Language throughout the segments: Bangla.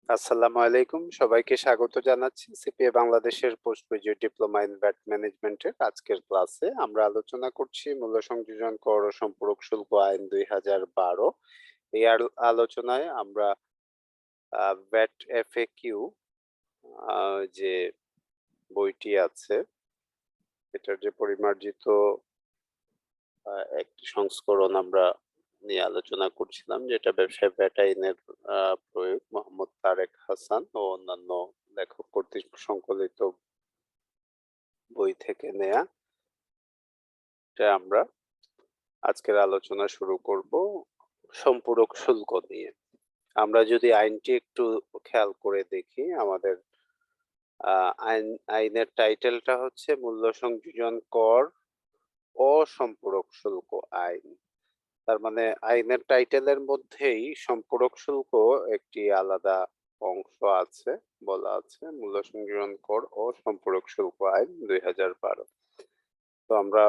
আসসালামু আলাইকুম। সবাইকে স্বাগত জানাচ্ছি সিপিএ বাংলাদেশের post graduate diploma in VAT ম্যানেজমেন্টের আজকের ক্লাসে আমরা আলোচনা করছি মূল্য সংযোজন কর ও সম্পূরক শুল্ক আইন ২০১২। এই আলোচনায় আমরা ভ্যাট এফএকিউ যে বইটি আছে এটার যে পরিমার্জিত একটি সংস্করণ আমরা নিয়ে আলোচনা করছিলাম, যেটা ব্যবসায় ভ্যাট আইনের প্রয়োগ মোহাম্মদ তারেক হাসান ও অন্যান্য লেখক কর্তৃক সংকলিত বই থেকে নেয়া। এটা আমরা আজকের আলোচনা শুরু করব সম্পূরক শুল্ক নিয়ে। আমরা যদি আইনটি একটু খেয়াল করে দেখি, আমাদের আইনের টাইটেলটা হচ্ছে মূল্য সংযোজন কর ও সম্পূরক শুল্ক আইন। তার মানে আইনের টাইটেলের মধ্যেই সম্পূরক শুল্ক একটি আলাদা অংশ আছে, বলা আছে মূল্য সংযোজন কর ও সম্পূরক শুল্ক আইন ২০১২। তো আমরা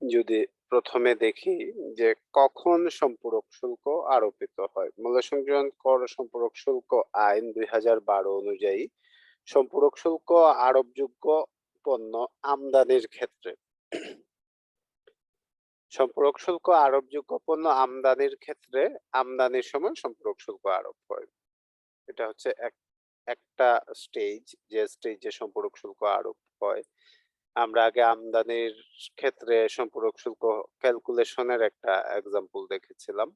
যদি প্রথমে দেখি যে কখন সম্পূরক শুল্ক আরোপিত হয়। মূল্য সংযোজন কর ও সম্পূরক শুল্ক আইন ২০১২ অনুযায়ী সম্পূরক শুল্ক আরোপযোগ্য পণ্য আমদানির ক্ষেত্রে সম্পূরক শুল্ক আরোপযোগ্য পণ্য আমদানির ক্ষেত্রে আমদানির সময় সম্পূরক শুল্ক আরোপ হয়। এটা হচ্ছে একটা স্টেজ, যে স্টেজে সম্পূরক শুল্ক আরোপ হয়। আমরা আগে আমদানির ক্ষেত্রে সম্পূরক শুল্ক ক্যালকুলেশনের একটা এক্সাম্পল দেখেছিলাম,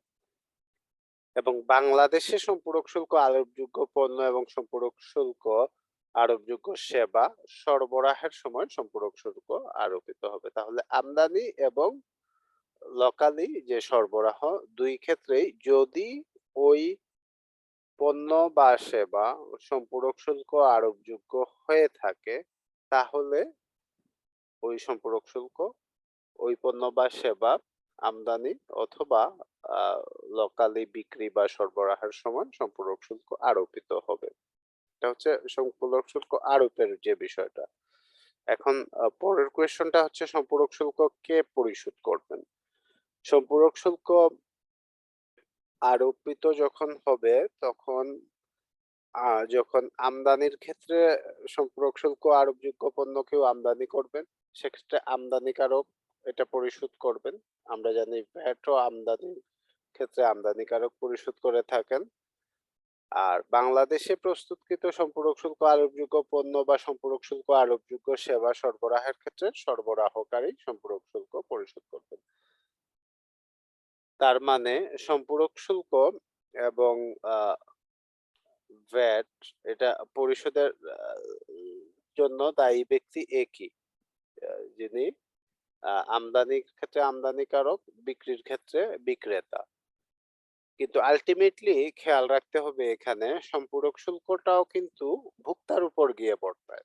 এবং বাংলাদেশে সম্পূরক শুল্ক আরোপযোগ্য পণ্য এবং সম্পূরক শুল্ক আরোপযোগ্য সেবা সরবরাহের সময় সম্পূরক শুল্ক আরোপিত হবে। তাহলে আমদানি এবং লোকালি যে সরবরাহ, দুই ক্ষেত্রেই যদি ওই পণ্য বা সেবা সম্পূরক শুল্ক আরোপযোগ্য হয়ে থাকে, তাহলে ওই সম্পূরক শুল্ক ওই পণ্য বা সেবা আমদানি অথবা লোকালি বিক্রি বা সরবরাহের সময় সম্পূরক শুল্ক আরোপিত হবে। এটা হচ্ছে সম্পূরক শুল্ক আরোপের যে বিষয়টা। এখন পরের কোয়েশ্চনটা হচ্ছে সম্পূরক শুল্ক কে পরিশোধ করবেন। সম্পূরক শুল্ক আরোপিত যখন হবে তখন যখন আমদানির ক্ষেত্রে সম্পূরক শুল্ক আরোপযোগ্য পণ্য কেউ আমদানি করবেন, সেক্ষেত্রে আমদানিকারক এটা পরিশোধ করবেন। আমরা জানি ভ্যাটও আমদানির ক্ষেত্রে আমদানিকারক পরিশোধ করে থাকেন। আর বাংলাদেশে প্রস্তুতকৃত সম্পূরক শুল্ক আরোপযোগ্য পণ্য বা সম্পূরক শুল্ক আরোপযোগ্য সেবা সরবরাহের ক্ষেত্রে সরবরাহকারী সম্পূরক শুল্ক পরিশোধ করবেন। তার মানে সম্পূরক শুল্ক এবং ভ্যাট এটা পরিশোধের জন্য দায়ী ব্যক্তি একই, যিনি আমদানির ক্ষেত্রে আমদানিকারক, বিক্রির ক্ষেত্রে বিক্রেতা। কিন্তু আলটিমেটলি খেয়াল রাখতে হবে এখানে সম্পূরক শুল্কটাও কিন্তু ভোক্তার উপর গিয়ে বর্তায়।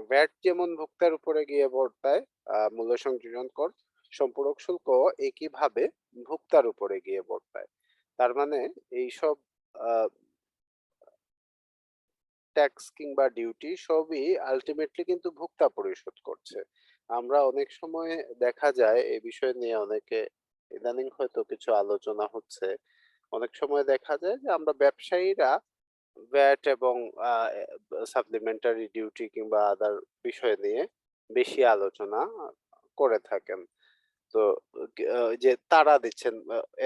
ভ্যাট যেমন ভোক্তার উপরে গিয়ে বর্তায়, মূল্য সংযোজন কর, সম্পূরক শুল্ক একইভাবে ভোক্তার উপরে গিয়ে বর্তায়। তার মানে এইসব ট্যাক্স কিংবা ডিউটি সবই আলটিমেটলি কিন্তু ভোক্তা পরিশোধ করছে। আমরা অনেক সময় দেখা যায় এই বিষয় নিয়ে অনেকে ইদানিং হয়তো কিছু আলোচনা হচ্ছে, অনেক সময় দেখা যায় যে আমরা ব্যবসায়ীরা ভ্যাট এবং সাপ্লিমেন্টারি ডিউটি কিংবা আদার বিষয় নিয়ে বেশি আলোচনা করে থাকেন। তো যে তারা দিচ্ছেন,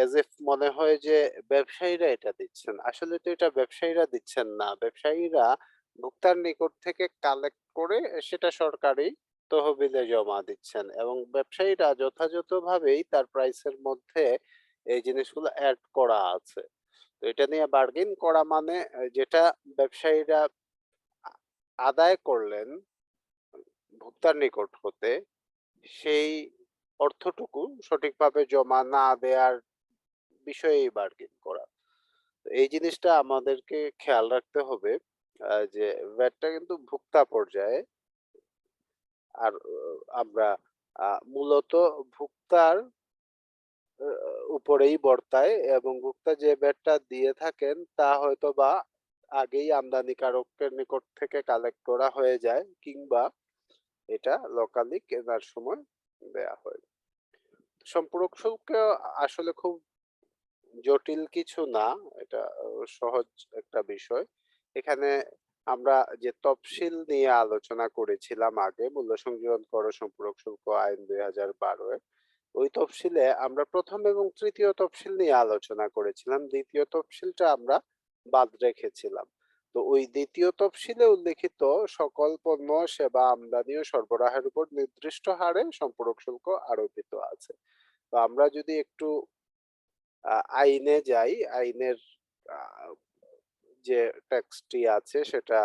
এজ ইফ মনে হয় যে ব্যবসায়ীরা এটা দিচ্ছেন। আসলে তো এটা ব্যবসায়ীরা দিচ্ছেন না। ব্যবসায়ীরা ভোক্তার নিকট থেকে কালেক্ট করে সেটা সরকারি তহবিলে জমা দিচ্ছেন, এবং ব্যবসায়ীরা যথাযথভাবেই তার প্রাইসের মধ্যে এই জিনিসগুলো এড করা আছে। তো এটা নিয়ে বার্গেন করা মানে যেটা ব্যবসায়ীরা আ আদায় করলেন ভোক্তার নিকট হতে, সেই অর্থটুকু সঠিকভাবে জমা না দেয়ার বিষয়েই বার্গেন করা। তো এই জিনিসটা আমাদেরকে খেয়াল রাখতে হবে, যে ভ্যাটটা কিন্তু ভোক্তা পর্যায়ে। আর আমরা মূলত ভোক্তার আ উপরেই বর্তায়, এবং ভোক্তা যে ভ্যাটটা দিয়ে থাকেন তা হয়তোবা আগেই আমদানিকারকের নিকট থেকে কালেক্ট করা হয়ে যায়, কিংবা এটা লোকালি কেনার সময় দেয়া হয়। সম্পূরক শুল্ক আসলে খুব জটিল কিছু না। এটা সহজ একটা বিষয়। এখানে আমরা যে তফসিল নিয়ে আলোচনা করেছিলাম আগে, মূল্য সংযোজন কর ও সম্পূরক শুল্ক আইন ২০১২ এর, ওই তফসিলে আমরা ১ম এবং ৩য় তফসিল নিয়ে আলোচনা করেছিলাম। ২য় তফসিলটা আমরা বাদ রেখেছিলাম। তো ওই ২য় তফসিলে উল্লেখিত সকল পণ্য, সেবা আমদানি ও সরবরাহের উপর নির্দিষ্ট হারে সম্পূরক শুল্ক আরোপিত আছে। তো আমরা যদি একটু আইনে যাই, আইনের আ যে টেক্সটটি আছে সেটা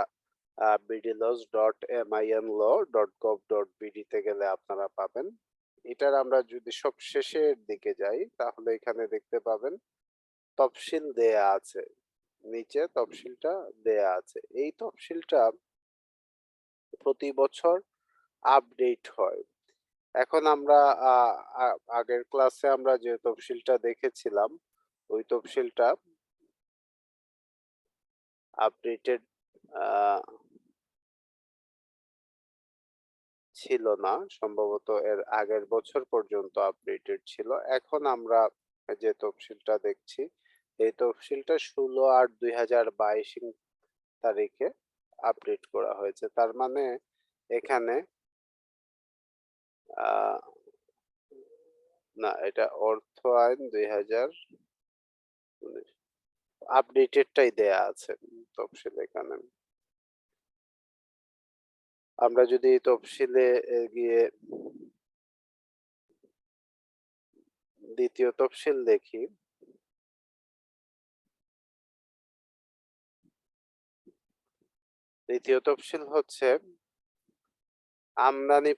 bdlaws.minlaw.gov.bd তে গেলে আপনারা পাবেন। এটার আমরা যদি সব শেষের দিকে যাই তাহলে এখানে দেখতে পাবেন তফসিল দেয়া আছে। নিচে তফসিলটা দেয়া আছে। এই তফসিলটা প্রতি বছর আপডেট হয়। এখন আমরা আ আ আগের ক্লাসে আমরা যে তফসিলটা দেখেছিলাম, ওই তফসিলটা আপডেটেড আ ছিল না। সম্ভবত এর আগের বছর পর্যন্ত আপডেটেড ছিল। এখন আমরা যে তফসিলটা দেখছি, এই তফসিলটা ১৬/৮/২০২২ তারিখে আপডেট করা হয়েছে। তার মানে এখানে আ না, এটা অর্থ আইন ২০১৯ আপডেটেডটাই দেয়া আছে তফসিল এখানে। আমরা যদি এই তফসিলে গিয়ে ২য় তফসিল দেখি, ২য় তফসিল হচ্ছে আমদানি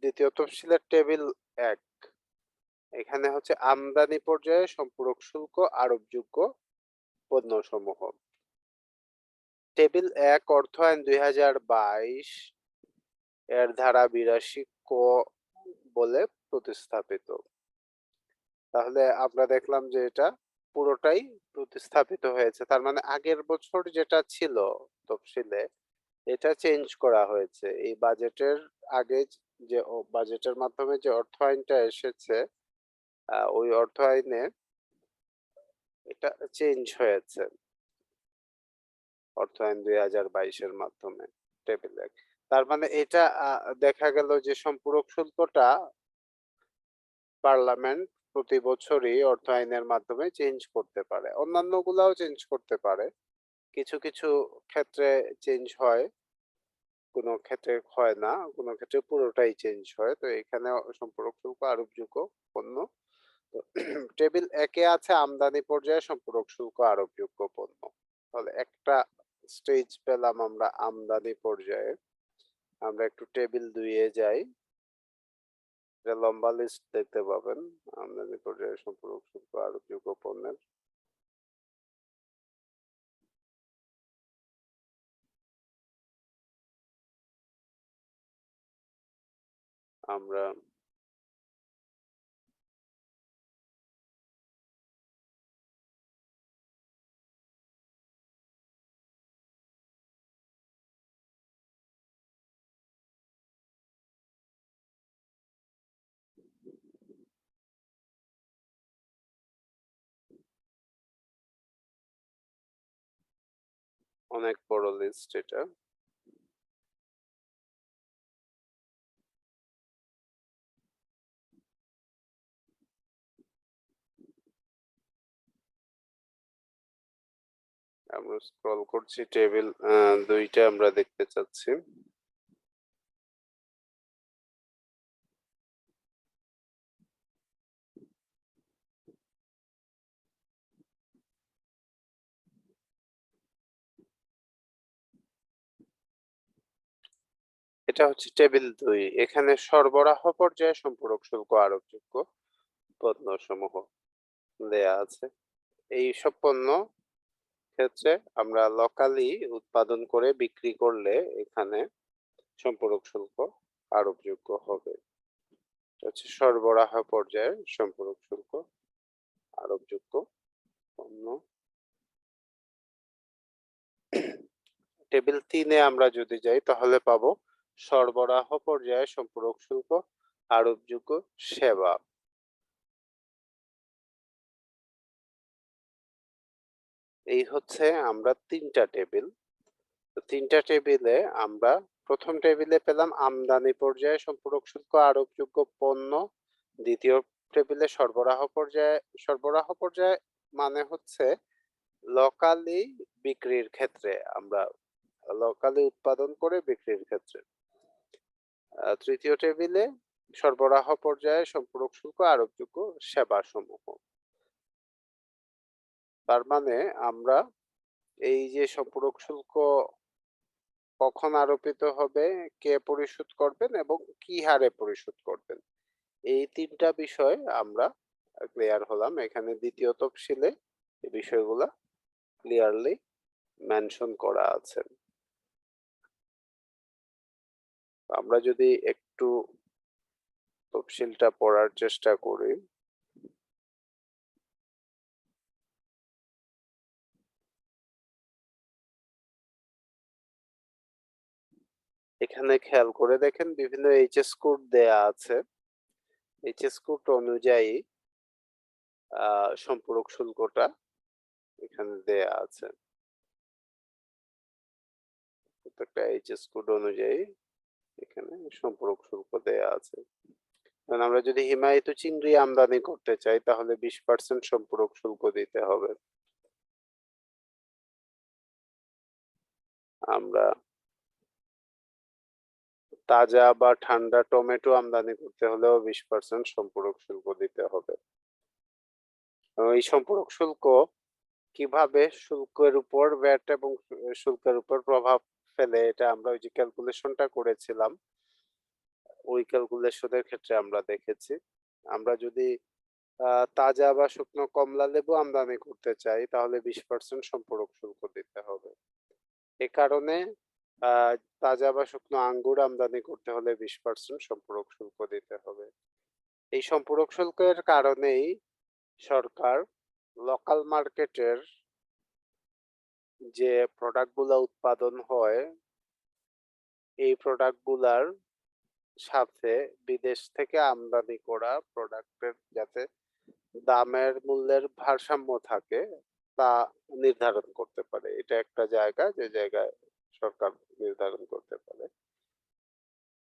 ২য় তফসিলের টেবিল ১। এখানে হচ্ছে আমদানি পর্যায়ে সম্পূরক শুল্ক আরোপযোগ্য পণ্যসমূহ। টেবিল ১ অর্থায়ন ২০২২ এর ধারা ৮২ ক বলে প্রতিস্থাপিত। তাহলে আমরা দেখলাম যে এটা পুরোটাই প্রতিস্থাপিত হয়েছে। তার মানে আগের বছর যেটা ছিল তফসিলে, এটা চেঞ্জ করা হয়েছে। এই বাজেটের আগে যে বাজেটের মাধ্যমে যে অর্থায়নটা এসেছে, ওই অর্থায়নে এটা চেঞ্জ হয়েছে। অর্থায়ন ২০২২ এর মাধ্যমে টেবিল ১। তার মানে এটা দেখা গেল যে সম্পূরক শুল্কটা পার্লামেন্ট প্রতি বছরই অর্থায়নের মাধ্যমে চেঞ্জ করতে পারে। অন্যান্যগুলাও চেঞ্জ করতে পারে। কিছু, কিছু ক্ষেত্রে চেঞ্জ হয়, কোনো ক্ষেত্রে হয় না, কোনো ক্ষেত্রে পুরোটাই চেঞ্জ হয়। তো এখানে সম্পূরক শুল্ক আরোপযোগ্য পণ্য। তো টেবিল ১ এ আছে আমদানি পর্যায়ে সম্পূরক শুল্ক আরোপযোগ্য পণ্য। তাহলে একটা স্টেজ পেলাম আমরা আমদানি পর্যায়ে। আমরা একটু টেবিল ২ এ যাই। এটা লম্বা লিস্ট দেখতে পাবেন। আমদানি পর্যায়ে সম্পূরক শুল্ক আরোপযোগ্য পণ্যের। আমরা অনেক বড় লিস্ট এটা। আমরা স্ক্রল করছি, টেবিল ২ টা আমরা দেখতে চাচ্ছি। এটা হচ্ছে টেবিল ২। এখানে সরবরাহ পর্যায়ে সম্পূরক শুল্ক আরোপযোগ্য পণ্যসমূহ দেয়া আছে। এইসব পণ্য ক্ষেত্রে আমরা লোকালি উৎপাদন করে বিক্রি করলে এখানে সম্পূরক শুল্ক আরোপযোগ্য হবে। এটা হচ্ছে সরবরাহ পর্যায়ে সম্পূরক শুল্ক আরোপযোগ্য পণ্য। টেবিল ৩ এ আমরা যদি যাই তাহলে পাবো সরবরাহ পর্যায়ে সম্পূরক শুল্ক আরোপযোগ্য সেবা। এই হচ্ছে আমরা ৩টা টেবিল। তো ৩টা টেবিলে আমরা ১ম টেবিলে পেলাম আমদানি পর্যায়ে সম্পূরক শুল্ক আরোপযোগ্য পণ্য। ২য় টেবিলে সরবরাহ পর্যায়ে মানে হচ্ছে লোকালি বিক্রির ক্ষেত্রে আমরা লোকালি উৎপাদন করে বিক্রির ক্ষেত্রে। ৩য় টেবিলে সরবরাহ পর্যায়ে সম্পূরক শুল্ক আরোপযোগ্য সেবাসমূহ। তার মানে আমরা এই যে সম্পূরক শুল্ক কখন আরোপিত হবে, কে পরিশোধ করবেন এবং কি হারে পরিশোধ করবেন, এই ৩টা বিষয় আমরা ক্লিয়ার হলাম। এখানে ২য় তফসিলে এই বিষয়গুলা ক্লিয়ারলি মেনশন করা আছে। আমরা যদি একটু তফসিলটা পড়ার চেষ্টা করি, এখানে খেয়াল করে দেখেন বিভিন্ন এইচএস কোড দেয়া আছে। এইচএস কোড অনুযায়ী সম্পূরক শুল্কটা এখানে দেয়া আছে। প্রত্যেকটা এইচএস কোড অনুযায়ী এখানে সম্পূরক শুল্ক দেয়া আছে। কারণ আমরা যদি হিমায়িত চিংড়ি আমদানি করতে চাই তাহলে 20% সম্পূরক শুল্ক দিতে হবে। আমরা তাজা বা ঠান্ডা টমেটো আমদানি করতে হলেও 20% সম্পূরক শুল্ক দিতে হবে। এই সম্পূরক শুল্ক কিভাবে শুল্কের উপর ভ্যাট এবং শুল্কের উপর প্রভাব ফেলে, এটা আমরা ওই যে ক্যালকুলেশনটা করেছিলাম, ওই ক্যালকুলেশনের ক্ষেত্রে আমরা দেখেছি। আমরা যদি তাজা বা শুকনো কমলা লেবু আমদানি করতে চাই তাহলে 20% সম্পূরক শুল্ক দিতে হবে। এ কারণে তাজা বা শুকনো আঙ্গুর আমদানি করতে হলে 20% সম্পূরক শুল্ক দিতে হবে। এই সম্পূরক শুল্কের কারণেই সরকার লোকাল মার্কেটের যে প্রোডাক্টগুলা উৎপাদন হয় এই প্রোডাক্টগুলার সাথে বিদেশ থেকে আমদানি করা প্রোডাক্টের যাতে দামের মূল্যের ভারসাম্য থাকে তা নির্ধারণ করতে পারে। এটা একটা জায়গা যে জায়গায় সরকার নির্ধারণ করতে পারে।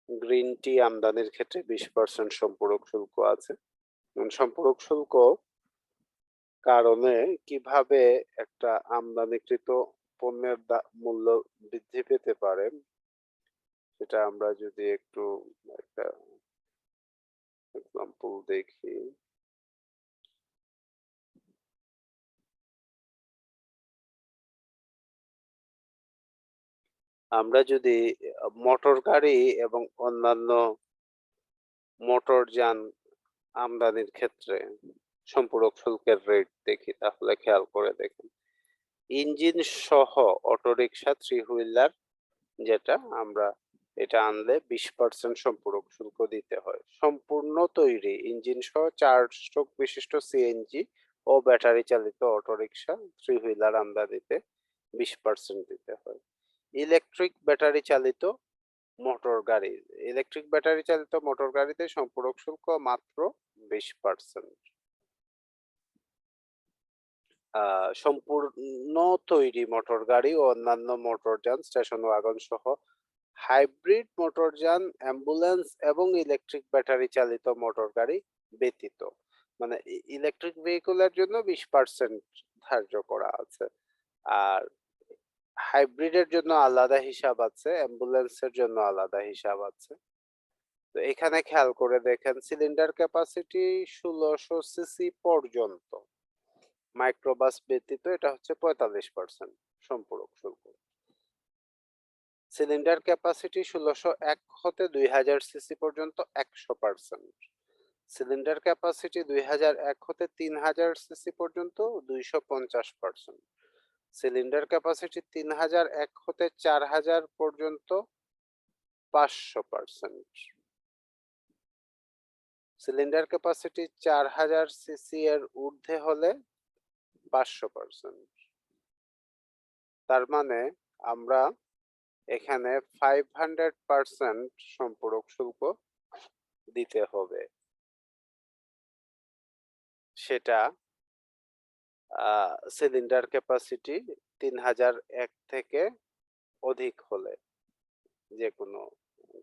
গ্রিন টি আমদানির ক্ষেত্রে 20% সম্পূরক শুল্ক আছে। সম্পূরক শুল্ক কারণে কিভাবে একটা আমদানিকৃত পণ্যের মূল্য বৃদ্ধি পেতে পারে সেটা আমরা যদি একটু একটা এক্সাম্পল দেখি। আমরা যদি মোটর গাড়ি এবং অন্যান্য মোটরযান আমদানির ক্ষেত্রে সম্পূরক শুল্কের রেট দেখি তাহলে খেয়াল করে দেখুন। ইঞ্জিন সহ অটোরিকশা, থ্রি হুইলার যেটা আমরা এটা আনলে 20% সম্পূরক শুল্ক দিতে হয়। সম্পূর্ণ তৈরি ইঞ্জিন সহ 4 স্ট্রোক বিশিষ্ট সিএনজি ও ব্যাটারি চালিত অটোরিকশা, থ্রি হুইলার আমদানিতে 20% দিতে হয়। ইলেকট্রিক ব্যাটারি চালিত মোটর গাড়ি, ইলেকট্রিক ব্যাটারি চালিত মোটর গাড়িতে সম্পূরক শুল্ক মাত্র 20%। সম্পূর্ণ তৈরি মোটর গাড়ি ও অন্যান্য মোটরযান, স্টেশন ওয়াগন সহ হাইব্রিড মোটরযান, অ্যাম্বুলেন্স এবং ইলেকট্রিক ব্যাটারি চালিত মোটর গাড়ি ব্যতীত, মানে ইলেকট্রিক ভেহিকলের জন্য 20% ধার্য করা আছে। আর হাইব্রিডের জন্য আলাদা হিসাব আছে, অ্যাম্বুলেন্সের জন্য আলাদা হিসাব আছে। তো এখানে খেয়াল করে দেখেন সিলিন্ডার ক্যাপাসিটি 1600 সিসি পর্যন্ত, মাইক্রোবাস ব্যতীত এটা হচ্ছে 45% সম্পূরক শুল্ক। সিলিন্ডার ক্যাপাসিটি 1601 হতে 2000 সিসি পর্যন্ত 100%। সিলিন্ডার ক্যাপাসিটি 2001 হতে 3000 সিসি পর্যন্ত 250%। সিলিন্ডার ক্যাপাসিটি 3001 হতে 4000 পর্যন্ত 500%। সিলিন্ডার ক্যাপাসিটি 4000 সিসি এর ঊর্ধ্বে হলে 500%। তার মানে আমরা এখানে 500% সম্পূরক শুল্ক দিতে হবে। সেটা সিলিন্ডার ক্যাপাসিটি ৩০০০ থেকে অধিক হলে যেকোনো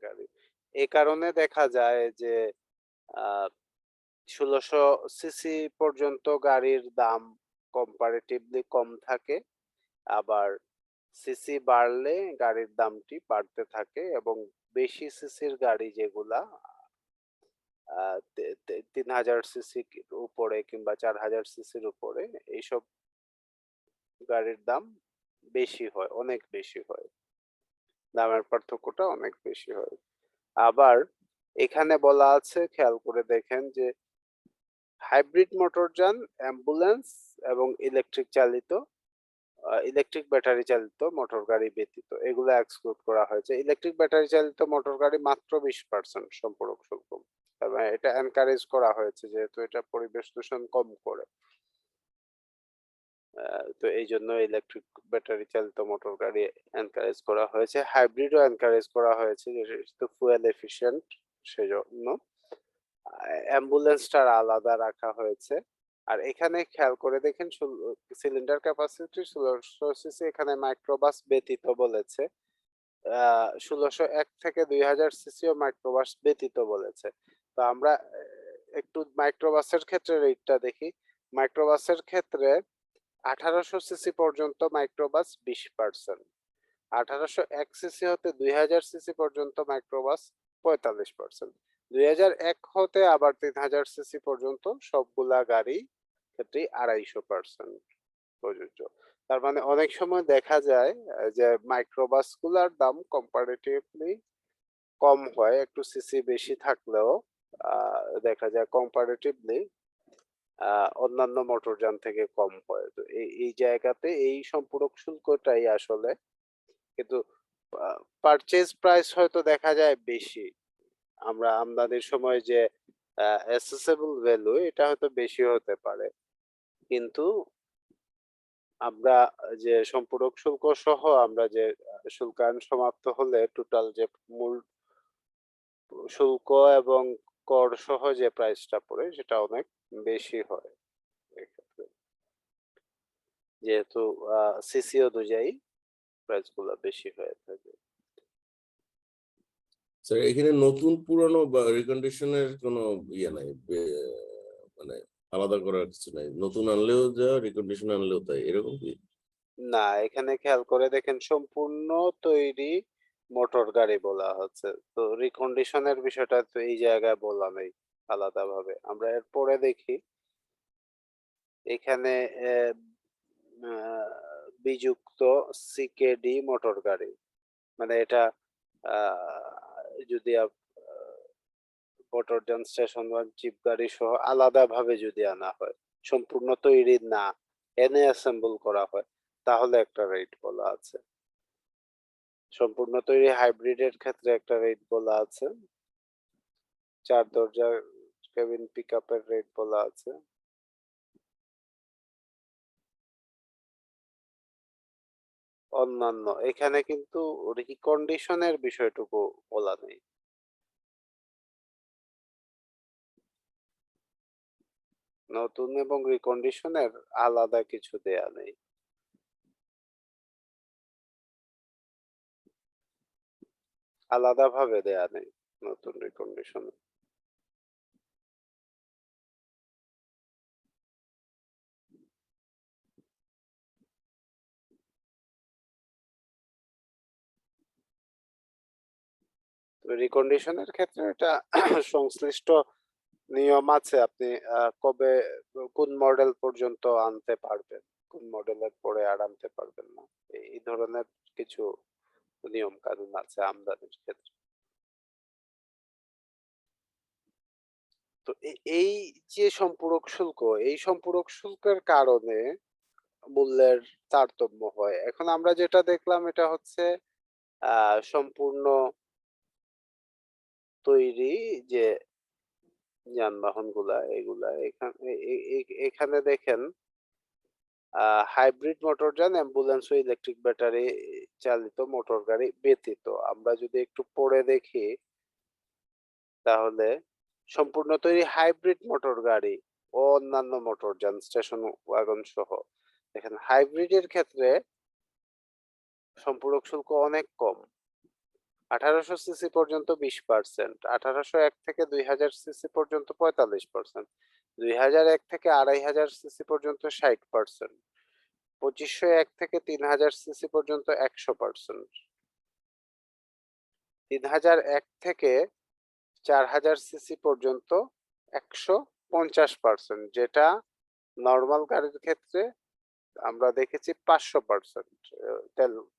গাড়ি। এ কারণে দেখা যায় যে আ ১৬০০ সিসি পর্যন্ত গাড়ির দাম কম্পারেটিভলি কম থাকে। আবার সিসি বাড়লে গাড়ির দামটি বাড়তে থাকে এবং বেশি সিসির গাড়ি যেগুলা আ তে তে ৩০০০ সিসি উপরে কিংবা ৪০০০ সিসির উপরে এইসব গাড়ির দাম বেশি হয়, অনেক বেশি হয়। দামের পার্থক্যটা অনেক বেশি হয়। আবার এখানে বলা আছে খেয়াল করে দেখেন যে হাইব্রিড মোটরযান, অ্যাম্বুলেন্স এবং ইলেকট্রিক ব্যাটারি চালিত মোটর গাড়ি ব্যতীত এগুলো এক্সক্লুড করা হয়েছে। ইলেকট্রিক ব্যাটারি চালিত মোটর গাড়ি মাত্র 20% সম্পূরক শুল্ক। তার মানে এটা এনকারেজ করা হয়েছে যেহেতু এটা পরিবেশ দূষণ কম করে। তো এইজন্য ইলেকট্রিক ব্যাটারি চালিত মোটর গাড়ি এনকারেজ করা হয়েছে। হাইব্রিডও এনকারেজ করা হয়েছে যেহেতু ফুয়েল এফিশিয়েন্ট সেজন্য। অ্যাম্বুলেন্সটা আলাদা রাখা হয়েছে। আর এখানে খেয়াল করে দেখেন সিলিন্ডার ক্যাপাসিটি ১৬০০ সিসি এখানে মাইক্রোবাস ব্যতীত বলেছে। ১৬০১ থেকে ২০০০ সিসিও মাইক্রোবাস ব্যতীত বলেছে। তো আমরা একটু মাইক্রোবাসের ক্ষেত্রে রেটটা দেখি। মাইক্রোবাসের ক্ষেত্রে ১৮০০ সিসি পর্যন্ত মাইক্রোবাস 20%, ১৮০১ সিসি হতে ২০০০ সিসি পর্যন্ত মাইক্রোবাস ৪৫%, ২০০১ হতে আবার ৩০০০ সিসি পর্যন্ত সবগুলা গাড়ি ক্ষেত্রেই ২৫০% প্রযোজ্য। তার মানে অনেক সময় দেখা যায় যে মাইক্রোবাস গুলার দাম কম্পারেটিভলি কম হয় একটু সিসি বেশি থাকলেও দেখা যায় কম্পারেটিভলি অন্যান্য মোটরযান থেকে কম হয়। তো এই জায়গাতে এই সম্পূরক শুল্কটাই আসলে কিন্তু পারচেজ প্রাইস হয়তো দেখা যায় বেশি। আমরা আমদানির সময় যে অ্যাসেসেবল ভ্যালু এটা হয়তো বেশি হতে পারে। কিন্তু আমরা যে সম্পূরক শুল্ক সহ আমরা যে শুল্কায়ন সমাপ্ত হলে টোটাল যে মূল শুল্ক এবং কর সহ যে প্রাইসটা পড়ে সেটা অনেক বেশি হয় এক্ষেত্রে। যেহেতু সিসি অনুযায়ী প্রাইস গুলা বেশি হয়ে থাকে। স্যার এখানে নতুন পুরানো বা রিকন্ডিশনের কোনো ইয়ে নাই, মানে আলাদা করার কিছু নাই, নতুন আনলেও যা রিকন্ডিশন আনলেও তাই, এরকম কি? না, এখানে খেয়াল করে দেখেন সম্পূর্ণ তৈরি মোটর গাড়ি বলা হচ্ছে। তো রিকন্ডিশনের বিষয়টা তো এই জায়গায় বলা নেই আলাদাভাবে। আমরা এরপরে দেখি এখানে বিযুক্ত সিকেডি মোটর গাড়ি মানে এটা যদি মোটরযান স্টেশন ওয়ান জিপ গাড়ি সহ আলাদাভাবে যদি আনা হয় সম্পূর্ণ তৈরি না এনে অ্যাসেম্বল করা হয় তাহলে একটা রেট বলা আছে। সম্পূর্ণ তৈরি হাইব্রিডের ক্ষেত্রে একটা রেট বলা আছে। ৪ দরজার কেবিন পিকআপের রেট বলা আছে। অন্যান্য এখানে কিন্তু রিকন্ডিশনের বিষয়টুকু বলা নেই। নতুন এবং রিকন্ডিশনের আলাদা কিছু দেয়া নেই। আলাদাভাবে দেয়া নেই নতুন রিকন্ডিশনে। রিকন্ডিশনের ক্ষেত্রে এটা সংশ্লিষ্ট নিয়ম আছে আপনি কবে কোন মডেল পর্যন্ত আনতে পারবেন, কোন মডেলের পরে আর আনতে পারবেন না। এই ধরনের কিছু নিয়ম কানুন আছে আমদানির ক্ষেত্রে। তো এই যে সম্পূরক শুল্ক, এই সম্পূরক শুল্কের কারণে মূল্যের তারতম্য হয়। এখন আমরা যেটা দেখলাম এটা হচ্ছে সম্পূর্ণ তৈরি যে যানবাহনগুলা এগুলা এখানে দেখেন হাইব্রিড মোটরযান, অ্যাম্বুলেন্স ও ইলেকট্রিক ব্যাটারি চালিত মোটর গাড়ি ব্যতীত। আমরা যদি একটু পড়ে দেখি তাহলে সম্পূর্ণ তৈরি হাইব্রিড মোটর গাড়ি ও অন্যান্য মোটরযান স্টেশন ওয়াগন সহ। দেখেন হাইব্রিডের ক্ষেত্রে সম্পূরক শুল্ক অনেক কম। 1800 সিসি পর্যন্ত 20%, 1801 থেকে 2000 সিসি পর্যন্ত 45%, 2001 থেকে 2500 সিসি পর্যন্ত 60%, 2501 থেকে 3000 সিসি পর্যন্ত 100%, 3001 থেকে 4000 সিসি পর্যন্ত 150%, যেটা নর্মাল গাড়ির ক্ষেত্রে আমরা দেখেছি 500%,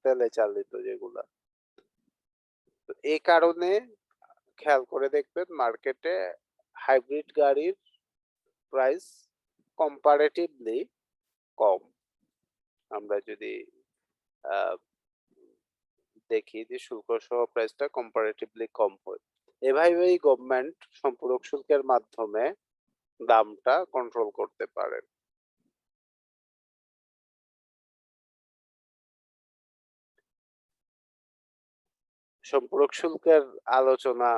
তেলে চালিত যেগুলা। তো এই কারণে খেয়াল করে দেখবেন মার্কেটে হাইব্রিড গাড়ির প্রাইস কম্পারেটিভলি কম। আমরা যদি আহ, দেখি যে শুল্ক সহ প্রাইসটা কম্পারেটিভলি কম হয়। এভাবেই গভর্নমেন্ট সম্পূরক শুল্কের মাধ্যমে দামটা কন্ট্রোল করতে পারে। সম্পূরক শুল্কের আলোচনা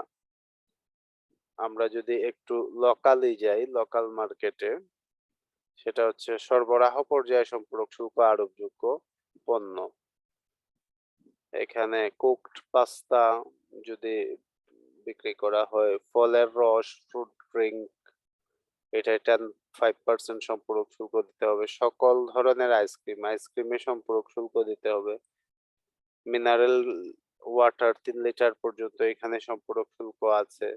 আমরা যদি একটু লোকালি যাই, লোকাল মার্কেটে, সেটা হচ্ছে সরবরাহ পর্যায়ে সম্পূরক শুল্ক আরোপযোগ্য পণ্য। এখানে কুকড পাস্তা যদি বিক্রি করা হয়, ফলের রস, ফ্রুট ড্রিঙ্ক, এটা 5% সম্পূরক শুল্ক দিতে হবে। সকল ধরনের আইসক্রিমে সম্পূরক শুল্ক দিতে হবে। মিনারেল ওয়াটার 3 লিটার পর্যন্ত এখানে সম্পূরক শুল্ক আছে।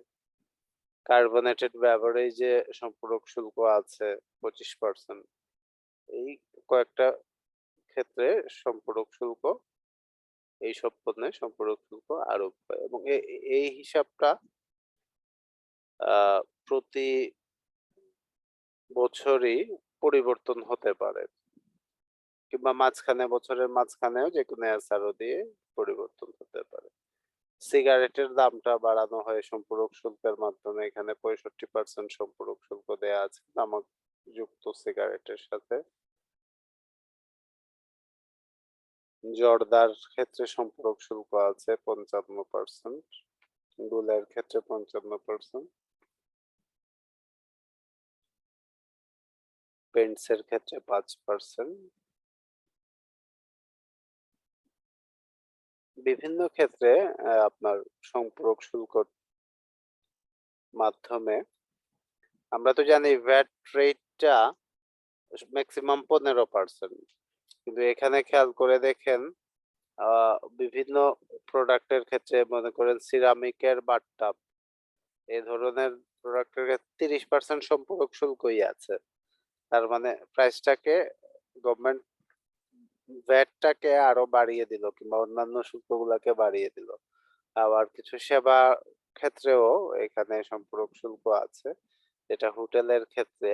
কার্বনেটেড বেভারেজে সম্পূরক শুল্ক আছে 25%। এই কয়েকটা ক্ষেত্রে সম্পূরক শুল্ক, এইসব পণ্যে সম্পূরক শুল্ক আরোপ হয় এবং এই হিসাবটা প্রতি বছরই পরিবর্তন হতে পারে, কিংবা বছরের মাঝখানেও যে কোনো এসআরও দিয়ে পরিবর্তন হতে পারে। সিগারেটের দামটা বাড়ানো হয় সম্পূরক শুল্কের মাধ্যমে। এখানে 65% সম্পূরক শুল্ক দেয়া আছে তামাক যুক্ত সিগারেটের সাথে। জর্দার ক্ষেত্রে সম্পূরক শুল্ক আছে 55%, গুলের ক্ষেত্রে 55%, পেন্টসের ক্ষেত্রে 5%। বিভিন্ন ক্ষেত্রে আপনার সম্পূরক শুল্ক মাধ্যমে, আমরা তো জানি ভ্যাট রেটটা ম্যাক্সিমাম 15%, কিন্তু এখানে খেয়াল করে দেখেন বিভিন্ন প্রোডাক্টের ক্ষেত্রে, মনে করেন সিরামিকের বাথটাব, এই ধরনের প্রোডাক্টের ক্ষেত্রে 30% সম্পূরক শুল্কই আছে। তার মানে প্রাইসটাকে গভর্নমেন্ট ভ্যাটটাকে আরো বাড়িয়ে দিল, কিংবা অন্যান্য শুল্কগুলোকে বাড়িয়ে দিল। আবার কিছু সেবা ক্ষেত্রেও এখানে সম্পূরক শুল্ক আছে, যেটা হোটেলের ক্ষেত্রে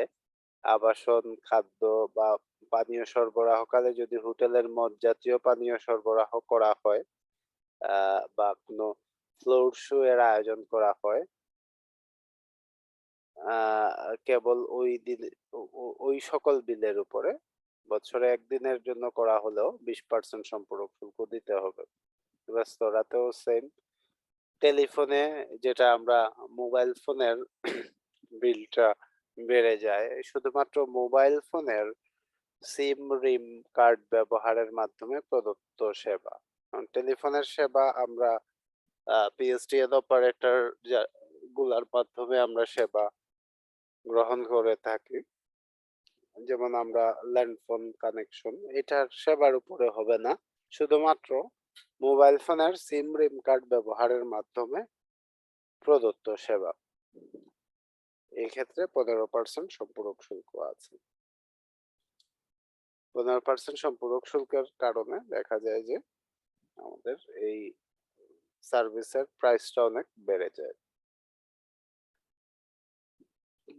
আবাসন, খাদ্য বা পানীয় সরবরাহকালে যদি হোটেলের মদ জাতীয় পানীয় সরবরাহ করা হয় বা কোনো ফ্লোর শো এর আয়োজন করা হয়, কেবল ওই দিন ওই সকল বিলের উপরে বছরে একদিনের জন্য করা হলেও 20% সম্পূরক শুল্ক দিতে হবে। রেস্তোরাঁতেও সেম। টেলিফোনে যেটা আমরা মোবাইল ফোনের বিলটা বেড়ে যায় শুধুমাত্র মোবাইল ফোনের সিম রিম কার্ড ব্যবহারের মাধ্যমে প্রদত্ত সেবা। টেলিফোনের সেবা আমরা পিএসটিএন অপারেটর গুলার মাধ্যমে আমরা সেবা গ্রহণ করে থাকি। যেমন আমরা ল্যান্ডফোন কানেকশন, এটার সেবার উপরে হবে না, শুধুমাত্র মোবাইল ফোনের সিম রিম কার্ড ব্যবহারের মাধ্যমে প্রদত্ত সেবা। এই ক্ষেত্রে 15% সম্পূরক শুল্ক আছে। 15% সম্পূরক শুল্কের কারণে দেখা যায় যে আমাদের এই সার্ভিসের প্রাইসটা অনেক বেড়ে যায়।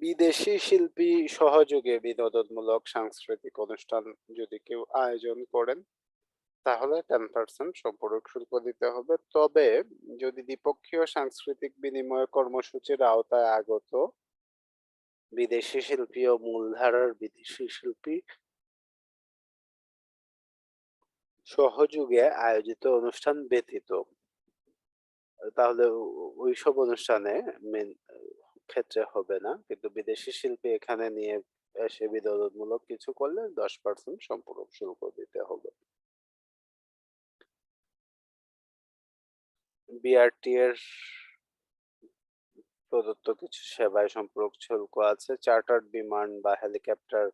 বিদেশি শিল্পী সহযোগে বিনোদনমূলক সাংস্কৃতিক অনুষ্ঠান যদি কেউ আয়োজন করেন, তাহলে 10% সম্পূরক শুল্ক দিতে হবে। তবে যদি দ্বিপক্ষীয় সাংস্কৃতিক বিনিময় কর্মসূচির আওতায় আগত বিদেশি শিল্পী ও মূলধারার বিদেশি শিল্পী সহযোগে আয়োজিত অনুষ্ঠান ব্যতীত, তাহলে ওইসব অনুষ্ঠানে ক্ষেত্রে হবে না, কিন্তু বিদেশি শিল্পী এখানে নিয়ে এসে বিনোদনমূলক কিছু করলে 10% সম্পূরক শুল্ক দিতে হবে। বিআরটি এর প্রদত্ত কিছু সেবায় সম্পূরক শুল্ক আছে। চার্টার্ড বিমান বা হেলিকপ্টার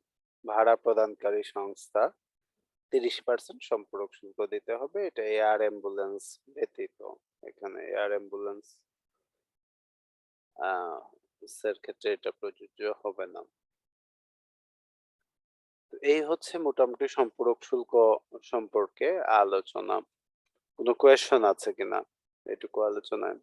ভাড়া প্রদানকারী সংস্থা 30% সম্পূরক শুল্ক দিতে হবে। এটা এয়ার অ্যাম্বুলেন্স ব্যতীত। এখানে এয়ার অ্যাম্বুলেন্স এর ক্ষেত্রে এটা প্রযোজ্য হবে না। তো এই হচ্ছে মোটামুটি সম্পূরক শুল্ক সম্পর্কে আলোচনা। কোনো কোয়েশ্চন আছে কিনা এটুকু আলোচনায়?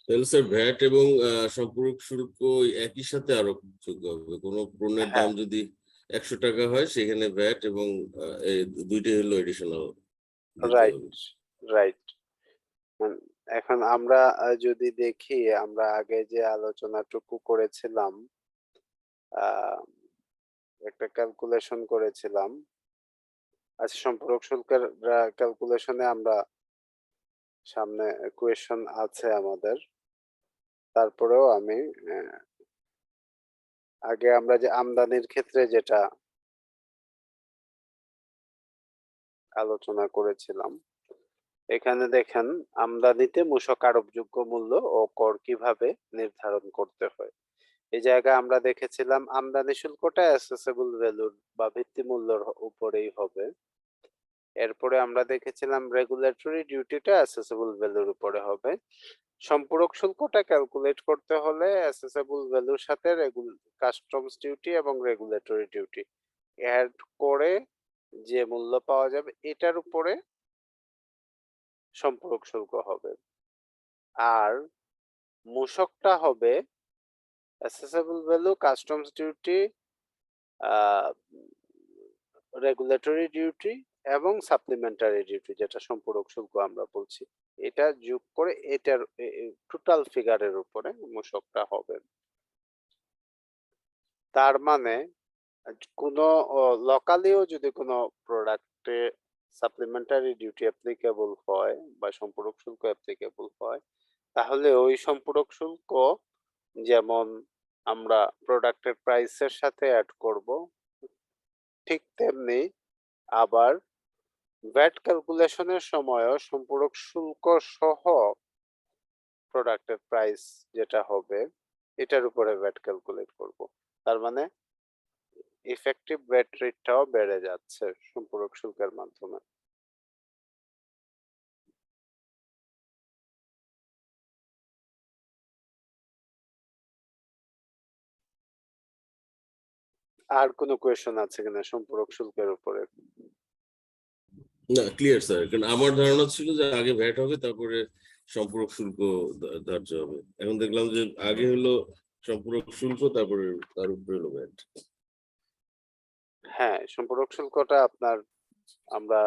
তাহলে স্যার ভ্যাট এবং সম্পূরক শুল্ক একই সাথে আরোপ যোগ্য হবে। কোনো পণ্যের হ্যাঁ, দাম যদি 100 টাকা হয় সেখানে ভ্যাট এবং এই দুইটাই হলো এডিশনাল দিতে রাইট, হবে। রাইট। এখন আমরা যদি দেখি, আমরা আগে যে আলোচনাটুকু করেছিলাম, আহ একটা ক্যালকুলেশন করেছিলাম। আচ্ছা, সম্পূরক শুল্কের ক্যালকুলেশনে আমরা সামনে কোয়েশ্চন আছে আমাদের। তারপরেও আমি আগে আমরা যে আমদানির ক্ষেত্রে যেটা আলোচনা করেছিলাম, এখানে দেখেন আমদানিতে মূসক আরোপযোগ্য মূল্য ও কর কিভাবে নির্ধারণ করতে হয়। এই জায়গায় আমরা দেখেছিলাম আমদানি শুল্কটা অ্যাসেসেবল ভ্যালুর বা ভিত্তি মূল্যের উপরেই হবে। এরপরে আমরা দেখেছিলাম রেগুলেটরি ডিউটিটা অ্যাসেসেবল ভ্যালুর উপরে হবে। সম্পূরক শুল্কটা ক্যালকুলেট করতে হলে অ্যাসেসেবল ভ্যালুর সাথে কাস্টমস ডিউটি এবং রেগুলেটরি ডিউটি অ্যাড করে যে মূল্য পাওয়া যাবে এটার উপরে সম্পূরক শুল্ক হবে। আর মূসকটা হবে অ্যাসেসেবল value, customs duty, regulatory duty এবং সাপ্লিমেন্টারি ডিউটি, যেটা সম্পূরক শুল্ক আমরা বলছি, এটা যোগ করে এটার টোটাল ফিগারের উপরে মূসকটা হবে। তার মানে কোনো লোকালিও যদি কোনো প্রোডাক্টে সাপ্লিমেন্টারি ডিউটি অ্যাপ্লিকেবল হয় বা সম্পূরক শুল্ক অ্যাপ্লিকেবল হয়, তাহলে ওই সম্পূরক শুল্ক যেমন আমরা প্রোডাক্টের প্রাইসের সাথে অ্যাড করব, ঠিক তেমনি আবার ভ্যাট ক্যালকুলেশনের সময়ও সম্পূরক শুল্ক সহ প্রোডাক্টের প্রাইস যেটা হবে এটার উপরে ভ্যাট ক্যালকুলেট করব। তার মানে ইফেক্টিভ ভ্যাট রেটটাও বেড়ে যাচ্ছে সম্পূরক শুল্কের মাধ্যমে। আর কোনো কোয়েশ্চন আছে কিনা সম্পূরক শুল্কের উপরে? না, ক্লিয়ার স্যার, কারণ আমার ধারণা ছিল যে আগে ভ্যাট হবে তারপরে সম্পূরক শুল্ক ধার্য হবে। এখন দেখলাম যে আগে হলো সম্পূরক শুল্ক তারপরে তার উপরে হলো ভ্যাট। হ্যাঁ, সম্পূরক শুল্কটা আপনার আমরা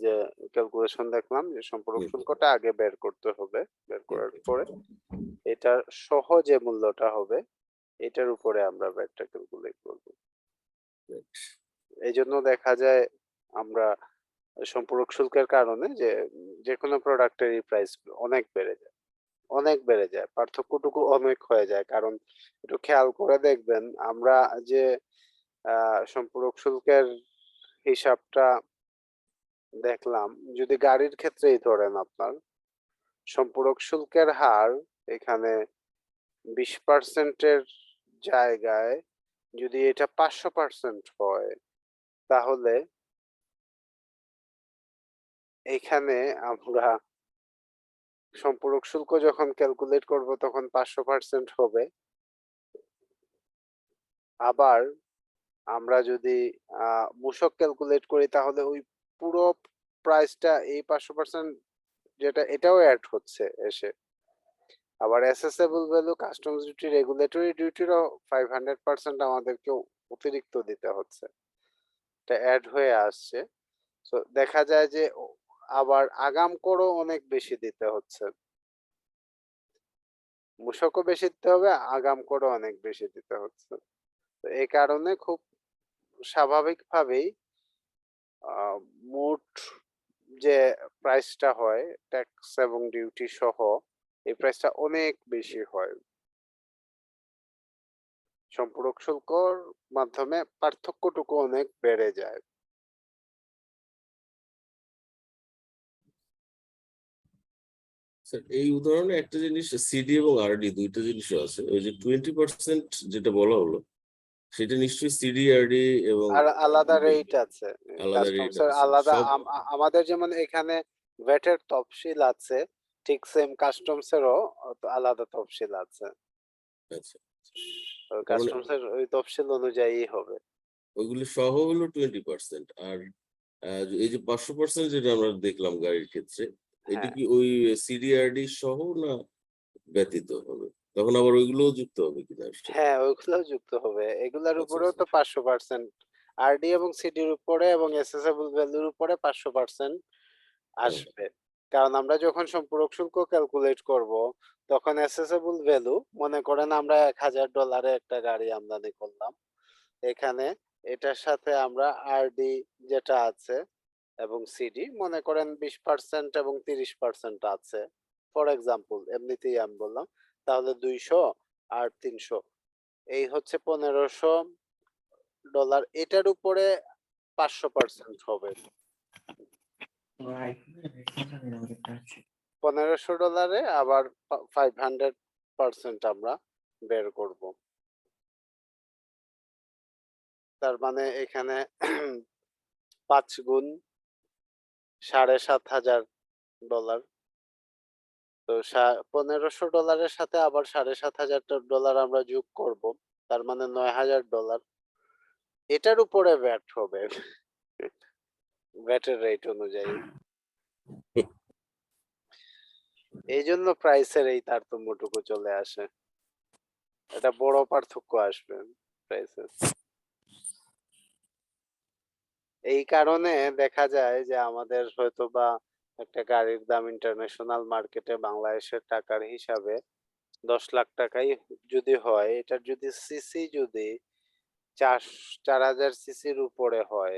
যে ক্যালকুলেশন দেখলাম যে সম্পূরক শুল্কটা আগে বের করতে হবে, বের করার পরে এটার সহ যে মূল্যটা হবে এটার উপরে আমরা ভ্যাটটা ক্যালকুলেট করব। এই জন্য দেখা যায় আমরা সম্পূরক শুল্কের কারণে যে কোনো প্রোডাক্টেরই প্রাইস অনেক বেড়ে যায়, অনেক বেড়ে যায়, পার্থক্যটুকু অনেক হয়ে যায়। কারণ একটু খেয়াল করে দেখবেন, আমরা যে সম্পূরক শুল্কের হিসাবটা দেখলাম, যদি গাড়ির ক্ষেত্রেই ধরেন আপনার সম্পূরক শুল্কের হার এখানে 20%-এর জায়গায় যদি এটা 500% হয়, তাহলে এখানে আমরা সম্পূরক শুল্ক যখন ক্যালকুলেট করব তখন 500% হবে। আবার আমরা যদি মূসক ক্যালকুলেট করি তাহলে ওই পুরো প্রাইসটা এই 500% যেটা এটাও অ্যাড হচ্ছে এসে। আবার assessable value, customs duty, regulatory ডিউটিরও 500% আমাদেরকে অতিরিক্ত দিতে হচ্ছে, এটা অ্যাড হয়ে আসছে। তো দেখা যায় যে আবার আগাম করও অনেক বেশি দিতে হচ্ছে, মূসকও বেশি দিতে হবে, আগাম করও অনেক বেশি দিতে হচ্ছে। তো এই কারণে খুব স্বাভাবিকভাবেই মোট যে প্রাইসটা হয় ট্যাক্স এবং ডিউটি সহ এই প্রাইসটা অনেক বেশি হয়। সম্পূরক শুল্কর মাধ্যমে পার্থক্যটুকু অনেক বেড়ে যায়। স্যার এই উদাহরণে একটা জিনিস সিডি এবং আরডি দুইটা জিনিসও আছে। ওই যে 20% যেটা বলা হলো সেটা নিশ্চয়ই সিডি আরডি এবং আর আলাদা রেট আছে। আলাদা রেট কাস্টমস এর আছে আলাদা সব। আমাদের যেমন এখানে ভ্যাটের তফসিল আছে, ঠিক সেম কাস্টমস এরও আলাদা তফসিল আছে। আচ্ছা, ওই তার মানে কাস্টমস এর ওই তফসিল অনুযায়ী হবে। ওইগুলি সহ হলো 20%। আর এই যে 500% যেটা আমরা দেখলাম গাড়ির ক্ষেত্রে, এটা হ্যাঁ, কি ওই সিডিআরডি সহ না ব্যতীত হবে? তখন আবার ওইগুলোও যুক্ত হবে কিনা আসছে? হ্যাঁ ওইগুলোও যুক্ত হবে। এগুলার আচ্ছা উপরেও আচ্ছা তো 500% আরডি এবং সিডির উপরে এবং অ্যাসেসেবল ভ্যালুর উপরে 500% হ্যাঁ আসবে। কারণ আমরা যখন সম্পূরক শুল্ক ক্যালকুলেট করব তখন অ্যাসেসেবল ভ্যালু মনে করেন আমরা $1000 একটা গাড়ি আমদানি করলাম। এখানে এটার সাথে আমরা আরডি যেটা আছে এবং সিডি মনে করেন 20% এবং 30% আছে। ফর এক্সাম্পল এমনিতেই আমি বললাম। তাহলে 200 আর 300 এই হচ্ছে $1500। এটার উপরে 500% হবে। $1500 আবার 500% আমরা বের করব। তার মানে এখানে 5 গুণ $7500। তো $1500 সাথে আবার $7500 আমরা যোগ করব। তার মানে $9000। এটার উপরে ভ্যাট হবে ভ্যাটের রেট অনুযায়ী। এই জন্য প্রাইসের এই তারতম্যটুকু চলে আসে। এটা বড় পার্থক্য আসবে প্রাইসের। এই কারণে দেখা যায় যে আমাদের হয়তোবা একটা গাড়ির দাম ইন্টারন্যাশনাল মার্কেটে বাংলাদেশের টাকার হিসাবে 10 লাখ টাকাই যদি হয়, এটার যদি সিসি যদি 4000 সিসির উপরে হয়,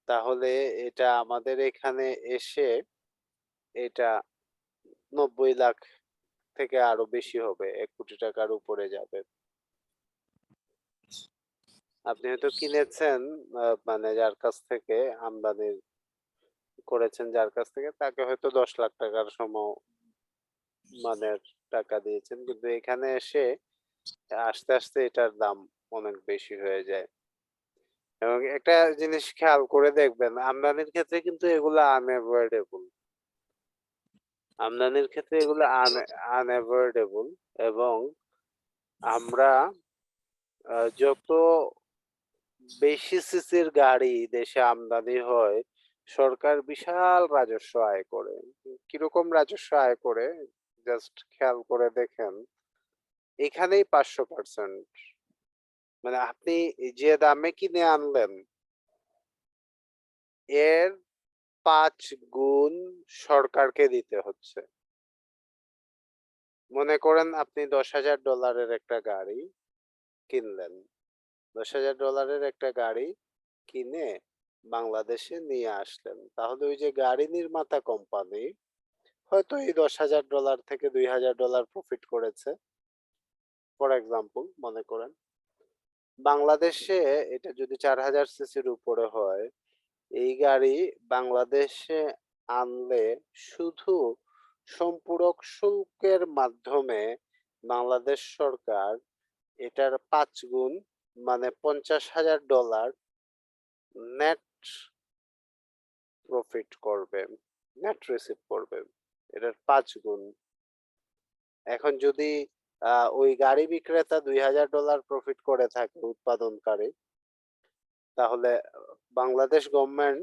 তাহলে এটা আমাদের এখানে এসে এটা 90 লাখ থেকে আরো বেশি হবে, 1 কোটি টাকার উপরে যাবে। আপনি হয়তো কিনেছেন মানে যার কাছ থেকে আমদানি করেছেন, যার কাছ থেকে তাকে হয়তো 10 লাখ টাকার মানের টাকা দিয়েছেন, কিন্তু এখানে এসে আস্তে আস্তে এটার দাম অনেক বেশি হয়ে যায়। এবং একটা জিনিস খেয়াল করে দেখবেন, আমদানির ক্ষেত্রে কিন্তু এগুলো আনএভয়েডেবল। আমদানির ক্ষেত্রে এগুলো আনএভয়েডেবল এবং আমরা যত বেশি সিসির গাড়ি দেশে আমদানি হয়, সরকার বিশাল রাজস্ব আয় করে। কিরকম রাজস্ব আয় করে জাস্ট খেয়াল করে দেখেন। এখানেই 500%, মানে আপনি যে দামে কিনে আনলেন এর 5 গুণ সরকারকে দিতে হচ্ছে। মনে করেন আপনি $10,000 একটা গাড়ি কিনলেন। $10,000 একটা গাড়ি কিনে বাংলাদেশে নিয়ে আসলেন, তাহলে ওই যে গাড়ি নির্মাতা কোম্পানি হয়তো এই $10,000 থেকে $2,000 প্রফিট করেছে, ফর এক্সাম্পল মনে করেন। বাংলাদেশে এটা যদি 4000 সিসির উপরে হয়, এই গাড়ি বাংলাদেশে আনলে শুধু সম্পূরক শুল্কের মাধ্যমে বাংলাদেশ সরকার এটার 5 গুণ মানে $50,000 নেট প্রফিট করবে, নেট রিসিভ করবে এটার 5 গুণ। এখন যদি ওই গাড়ি বিক্রেতা $2,000 প্রফিট করে থাকে উৎপাদনকারী, তাহলে বাংলাদেশ গভর্নমেন্ট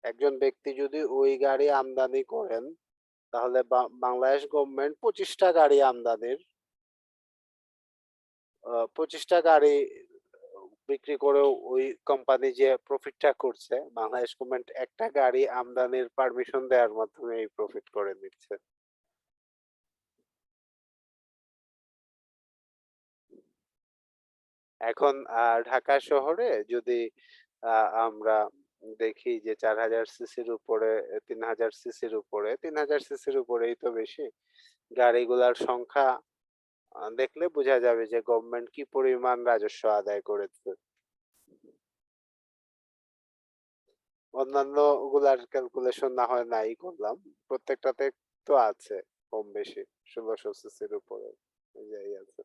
একজন ব্যক্তি যদি ওই গাড়ি আমদানি করেন, তাহলে বাংলাদেশ গভর্নমেন্ট 25টা গাড়ি আমদানির 25টা গাড়ি বিক্রি করেও ওই কোম্পানি যে প্রফিটটা করছে, বাংলাদেশ গভর্নমেন্ট একটা গাড়ি আমদানির পারমিশন দেওয়ার মাধ্যমে এই প্রফিট করে নিচ্ছে। এখন ঢাকা শহরে যদি আমরা দেখি যে ৪,০০০ সিসির উপরে ৩,০০০ সিসির উপরে ৩,০০০ সিসির উপরেই তো বেশি গাড়িগুলার সংখ্যা দেখলে বোঝা যাবে যে গভর্নমেন্ট কি পরিমাণ রাজস্ব আদায় করেছে। অন্যান্য গুলার ক্যালকুলেশন না হয় নাই করলাম। প্রত্যেকটাতে তো আছে কম বেশি ১৬০০ সিসির উপরে যাই আছে।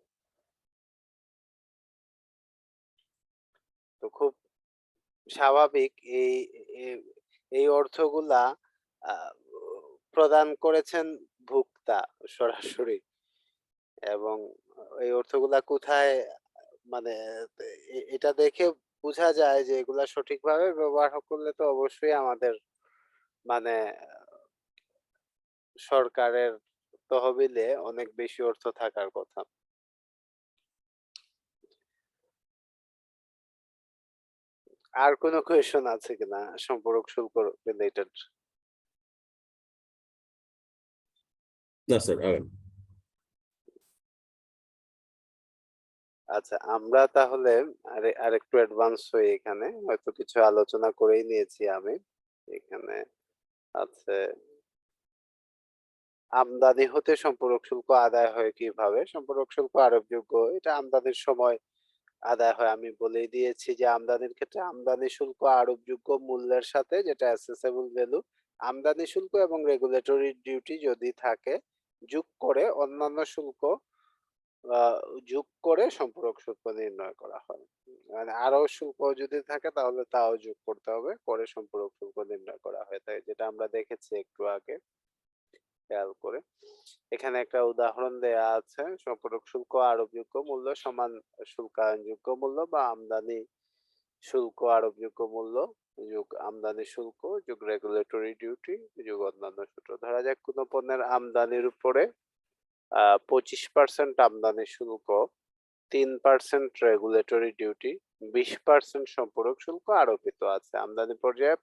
তো খুব স্বাভাবিক এ এই অর্থগুলা আ প্রদান করেছেন ভোক্তা সরাসরি এবং এই অর্থগুলা কোথায় মানে এটা দেখে বুঝা যায় যে এগুলা সঠিকভাবে ব্যবহার করলে তো অবশ্যই আমাদের মানে সরকারের তহবিলে অনেক বেশি অর্থ থাকার কথা। আর কোনো কোয়েশন আছে কিনা সম্পূরক শুল্ক রিলেটেড? না স্যার, আগান। আচ্ছা, আমরা তাহলে আরেকটু অ্যাডভান্স হই এখানে। হয়তো কিছু আলোচনা করেই নিয়েছি আমি। এখানে আছে আমদানি হতে সম্পূরক শুল্ক আদায় হয় কিভাবে? সম্পূরক শুল্ক আরোপযোগ্য। এটা আমদানির সময় আদায় হয়। আমি বলেই দিয়েছি যে আমদানির ক্ষেত্রে আমদানি শুল্ক আরোপযোগ্য মূল্যের সাথে যেটা অ্যাসেসেবল ভ্যালু, আমদানি শুল্ক এবং রেগুলেটরি ডিউটি যদি থাকে যোগ করে অন্যান্য শুল্ক আ যোগ করে সম্পূরক শুল্ক নির্ণয় করা হয়। মানে আরো শুল্ক যদি থাকে তাহলে তাও যোগ করতে হবে। করে সম্পূরক শুল্ক নির্ণয় করা হয়ে থাকে। যেটা আমরা দেখেছি একটু আগে খেয়াল করে। এখানে একটা উদাহরণ দেয়া আছে। সম্পূরক শুল্ক আরোপযোগ্য মূল্য সমান শুল্কায়নযোগ্য মূল্য বা আমদানি শুল্ক আরোপযোগ্য মূল্য যোগ আমদানি শুল্ক যোগ রেগুলেটরি ডিউটি যোগ অন্যান্য সূত্র। ধরা যাক কোনো পণ্যের আমদানির উপরে ২৫% আমদানি শুল্ক, ৩% রেগুলেটরি ডিউটি, ২০% সম্পূরক শুল্ক আরোপিত আছে। আমদানি পর্যায়ে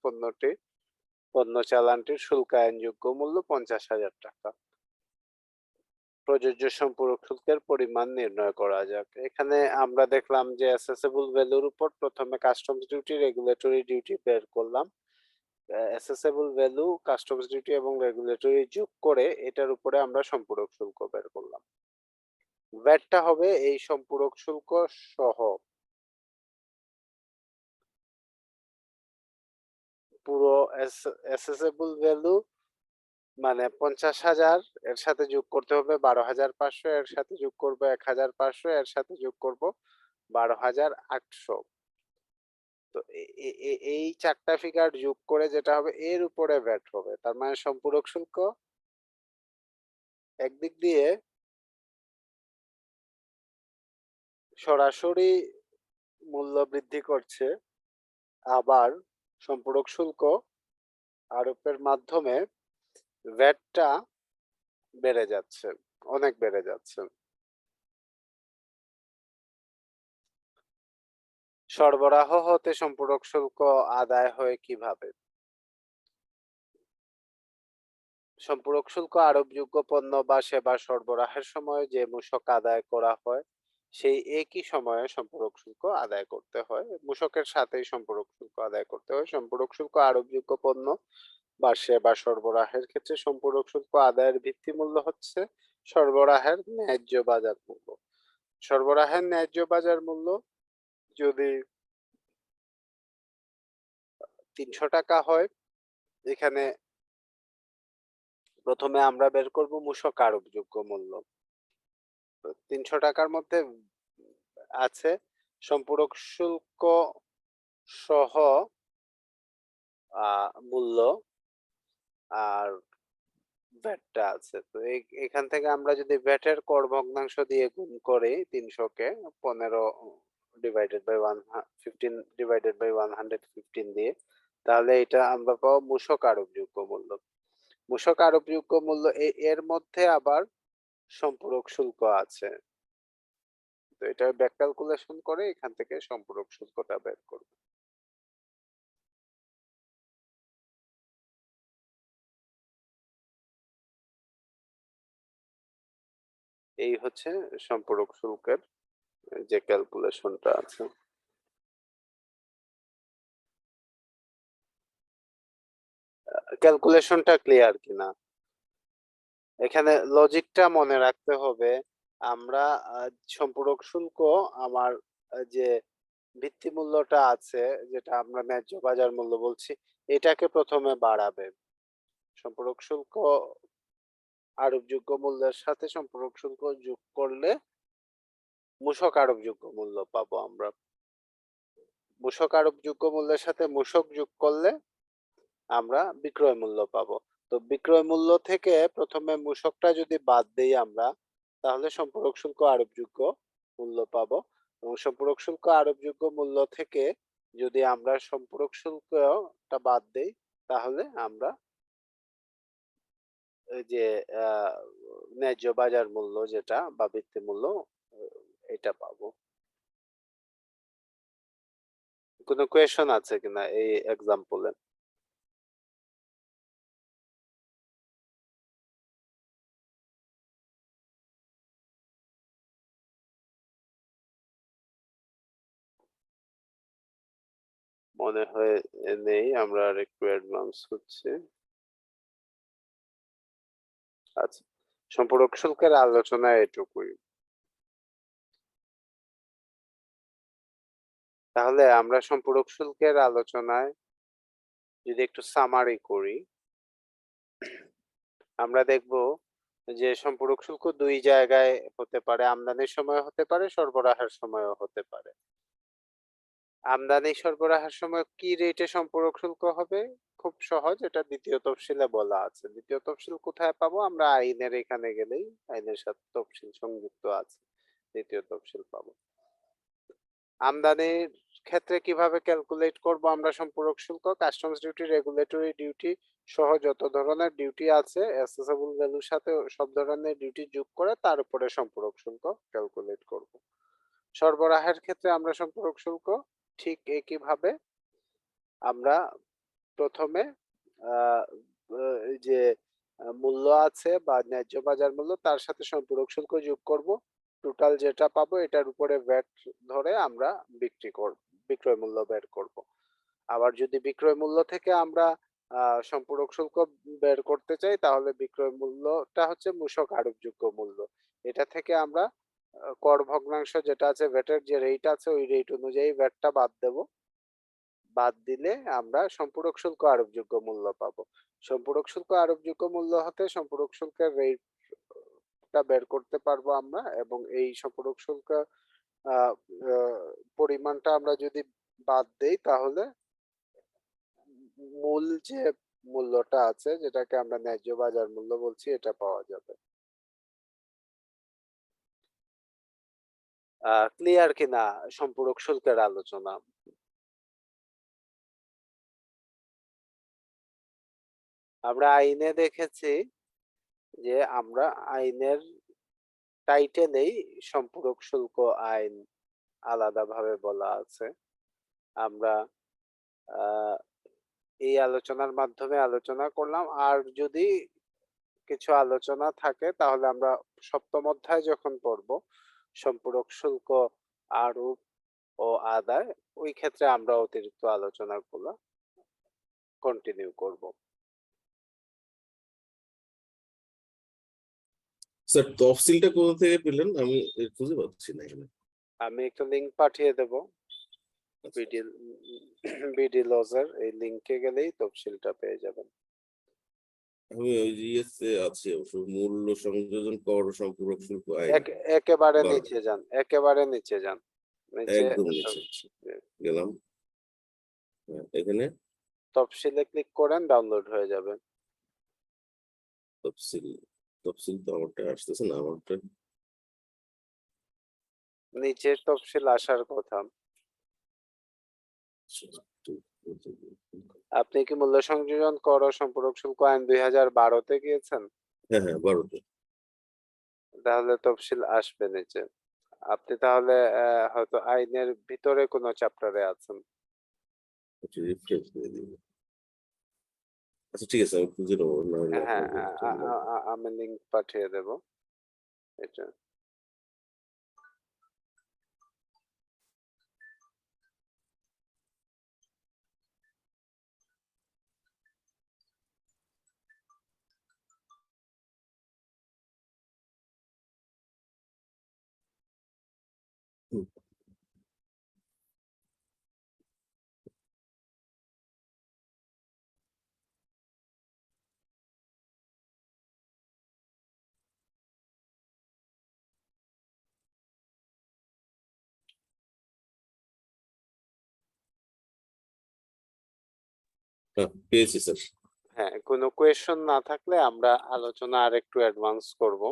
পণ্য চালানটির শুল্কায়নযোগ্য মূল্য ৳৫০,০০০। প্রযোজ্য সম্পূরক শুল্কের পরিমাণ নির্ণয় করা যাক। এখানে আমরা দেখলাম যে অ্যাসেসেবল ভ্যালুর উপর প্রথমে কাস্টমস ডিউটি, রেগুলেটরি ডিউটি বের করলাম। অ্যাসেসেবল ভ্যালু, কাস্টমস ডিউটি এবং রেগুলেটরি যোগ করে এটার উপরে আমরা সম্পূরক শুল্ক বের করলাম। ভ্যাটটা হবে এই সম্পূরক শুল্ক সহ। পুরো অ্যাসেসেবল ভ্যালু মানে ৫০,০০০ এর সাথে যোগ করতে হবে ১২,৫০০, এর সাথে যোগ করব ১,৫০০, এর সাথে যোগ করব ১২,৮০০। তো এই ৪ টা ফিগার যোগ করে যেটা হবে এর উপরে ভ্যাট হবে। তার মানে সম্পূরক শুল্ক একদিক দিয়ে সরাসরি মূল্য বৃদ্ধি করছে, আবার সম্পূরক শুল্ক আরোপের মাধ্যমে ভ্যাটটা বেড়ে যাচ্ছে, অনেক বেড়ে যাচ্ছে। সরবরাহ হতে সম্পূরক শুল্ক আদায় হয় কিভাবে? সম্পূরক শুল্ক আরোপযোগ্য পণ্য বা সেবা সরবরাহের সময় যে মূসক আদায় করা হয় সেই একই সময়ে সম্পূরক শুল্ক আদায় করতে হয়। মূসকের সাথেই সম্পূরক শুল্ক আদায় করতে হয়। সম্পূরক শুল্ক আরোপযোগ্য পণ্য বা সেবা সরবরাহের ক্ষেত্রে সম্পূরক শুল্ক আদায়ের ভিত্তিমূল্য হচ্ছে সরবরাহের ন্যায্য বাজার মূল্য। সরবরাহের ন্যায্য বাজার মূল্য যদি ৩০০ টাকা হয়, এখানে প্রথমে আমরা বের করব মূসক আরোপযোগ্য মূল্য। ৩০০ টাকার মধ্যে আছে সম্পূরক শুল্ক সহ মূল্য আর ভ্যাটটা আছে। তো এখান থেকে আমরা যদি ভ্যাটের কর ভগ্নাংশ দিয়ে গুণ করি ৩০০ কে ১৫ ডিভাইডেড বাই 15 ডিভাইডেড বাই 115 দিয়ে, তাহলে এটা আমরা পাবো মূসক আরোপযোগ্য মূল্য। মূসক আরোপযোগ্য মূল্য এর মধ্যে আবার সম্পূরক শুল্ক আছে। তো এটা ব্যাক ক্যালকুলেশন করে এখান থেকে সম্পূরক শুল্কটা বের করব। এই হচ্ছে সম্পূরক শুল্কের এই যে ক্যালকুলেশনটা আছে, ক্যালকুলেশনটা ক্লিয়ার কিনা? এখানে লজিকটা মনে রাখতে হবে। আমরা সম্পূরক শুল্ক আমার যে ভিত্তি মূল্যটা আছে, যেটা আমরা ন্যায্য বাজার মূল্য বলছি, এটাকে প্রথমে বাড়াবে। সম্পূরক শুল্ক আরোপযোগ্য মূল্যের সাথে সম্পূরক শুল্ক যোগ করলে মূসক আরোপযোগ্য মূল্য পাবো আমরা। মূসক আরোপযোগ্য মূল্যের সাথে মূসক যোগ করলে আমরা বিক্রয় মূল্য পাবো। তো বিক্রয় মূল্য থেকে প্রথমে মূসকটা যদি বাদ দেই আমরা, তাহলে সম্পূরক শুল্ক আরোপযোগ্য মূল্য পাবো। এবং সম্পূরক শুল্ক আরোপযোগ্য মূল্য থেকে যদি আমরা সম্পূরক শুল্কটা বাদ দেই, তাহলে আমরা এই যে ন্যায্য বাজার মূল্য যেটা বা ভিত্তি মূল্য, এটা পাবো। কোনো কোয়েশন আছে কিনা এই এক্সাম্পলে? মনে হয় নেই, আমরা আর একটু অ্যাডভান্স হচ্ছে। আচ্ছা, সম্পূরক শুল্কের আলোচনা এটুকুই। তাহলে আমরা সম্পূরক শুল্কের আলোচনায় যদি একটু সামারি করি, আমরা দেখব যে সম্পূরক শুল্ক দুই জায়গায় হতে পারে, আমদানির সময় হতে পারে, সরবরাহের সময়ও হতে পারে। আমদানি সরবরাহের সময় কি রেটে সম্পূরক শুল্ক হবে? খুব সহজ, এটা দ্বিতীয় তফসিলে বলা আছে। দ্বিতীয় তফসিল কোথায় পাবো? আমরা আইনের এখানে গেলেই আইনের সাথে তফসিল সংযুক্ত আছে, দ্বিতীয় তফসিল পাবো। আমদানির ক্ষেত্রে কিভাবে ক্যালকুলেট করব আমরা সম্পূরক শুল্ক? কাস্টমস ডিউটি, রেগুলেটরি ডিউটি সহ যত ধরনের ডিউটি আছে অ্যাসেসেবল ভ্যালুর সাথে সব ধরনের ডিউটি যোগ করে তার উপরে সম্পূরক শুল্ক ক্যালকুলেট করব। সরবরাহের ক্ষেত্রে আমরা সম্পূরক শুল্ক ঠিক একইভাবে আমরা প্রথমে এই যে মূল্য আছে বা ন্যায্য বাজার মূল্য, তার সাথে সম্পূরক শুল্ক যোগ করব। টোটাল যেটা পাবো এটার উপরে ভ্যাট ধরে আমরা বিক্রয় মূল্য বের করব। আবার যদি বিক্রয় মূল্য থেকে আমরা সম্পূরক শুল্ক বের করতে চাই, তাহলে বিক্রয় মূল্যটা হচ্ছে মূসক আরোপযোগ্য মূল্য। এটা থেকে আমরা কর ভগ্নাংশ যেটা আছে, ভ্যাটের যে রেট আছে ওই রেট অনুযায়ী ভ্যাটটা বাদ দেব। বাদ দিলে আমরা সম্পূরক শুল্ক আরোপযোগ্য মূল্য পাবো। সম্পূরক শুল্ক আরোপযোগ্য মূল্য হতে সম্পূরক শুল্কের রেটটা বের করতে পারবো আমরা, এবং এই সম্পূরক শুল্ক পরিমাণটা আমরা যদি বাদ দেই, তাহলে মূল যে মূল্যটা আছে, যেটাকে আমরা ন্যায্য বাজার মূল্য বলছি, এটা পাওয়া যাবে। ক্লিয়ার কিনা সম্পূরক শুল্কের আলোচনা? আমরা আইনে দেখেছি যে আমরা আইনের টাইটেলেই সম্পূরক শুল্ক আইন আলাদাভাবে বলা আছে। আমরা এই আলোচনার মাধ্যমে আলোচনা করলাম। আর যদি কিছু আলোচনা থাকে তাহলে আমরা সপ্তম অধ্যায় যখন পড়ব সম্পূরক শুল্ক আরোপ ও আদায়, ওই ক্ষেত্রে আমরা অতিরিক্ত আলোচনাগুলো কন্টিনিউ করব। স্যার তফসিলটা কোথা থেকে পেলেন? আমি খুঁজে পাচ্ছি না এখানে। আমি একটা লিংক পাঠিয়ে দেব, বিডি লজের এই লিংকে গেলেই তফসিলটা পেয়ে যাবেন। আমি ওই জিএসএ আছে অবশ্য, মূল্য সংযোজন কর সম্পূরক শুল্ক আইন। একেবারে নিচে যান, একেবারে নিচে যান, নিচে একদম নিচে গেলাম, এখানে তফসিলে ক্লিক করেন, ডাউনলোড হয়ে যাবে। তফসিল, তফসিল তো আমারটা আসতেছে না, আমারটা নিচের তফসিল আসার কথা। আপনি কি মূল্য সংযোজন কর ও সম্পূরক শুল্ক আইন 2012-তে গিয়েছেন? হ্যাঁ হ্যাঁ 12তে। তাহলে তফসিল আসবে নিচে। আপনি তাহলে হয়তো আইনের ভিতরে কোনো চ্যাপ্টারে আছেন। রিফ্রেশ দিয়ে দিব। আচ্ছা ঠিক আছে, আমি খুঁজে নেবো, না হলে হ্যাঁ, আপনাকে আমি লিংক পাঠিয়ে দেব এটা। হুম। পেয়েছি স্যার। হ্যাঁ, কোনো কোয়েশন না থাকলে আমরা আলোচনা আরেকটু অ্যাডভান্স করব।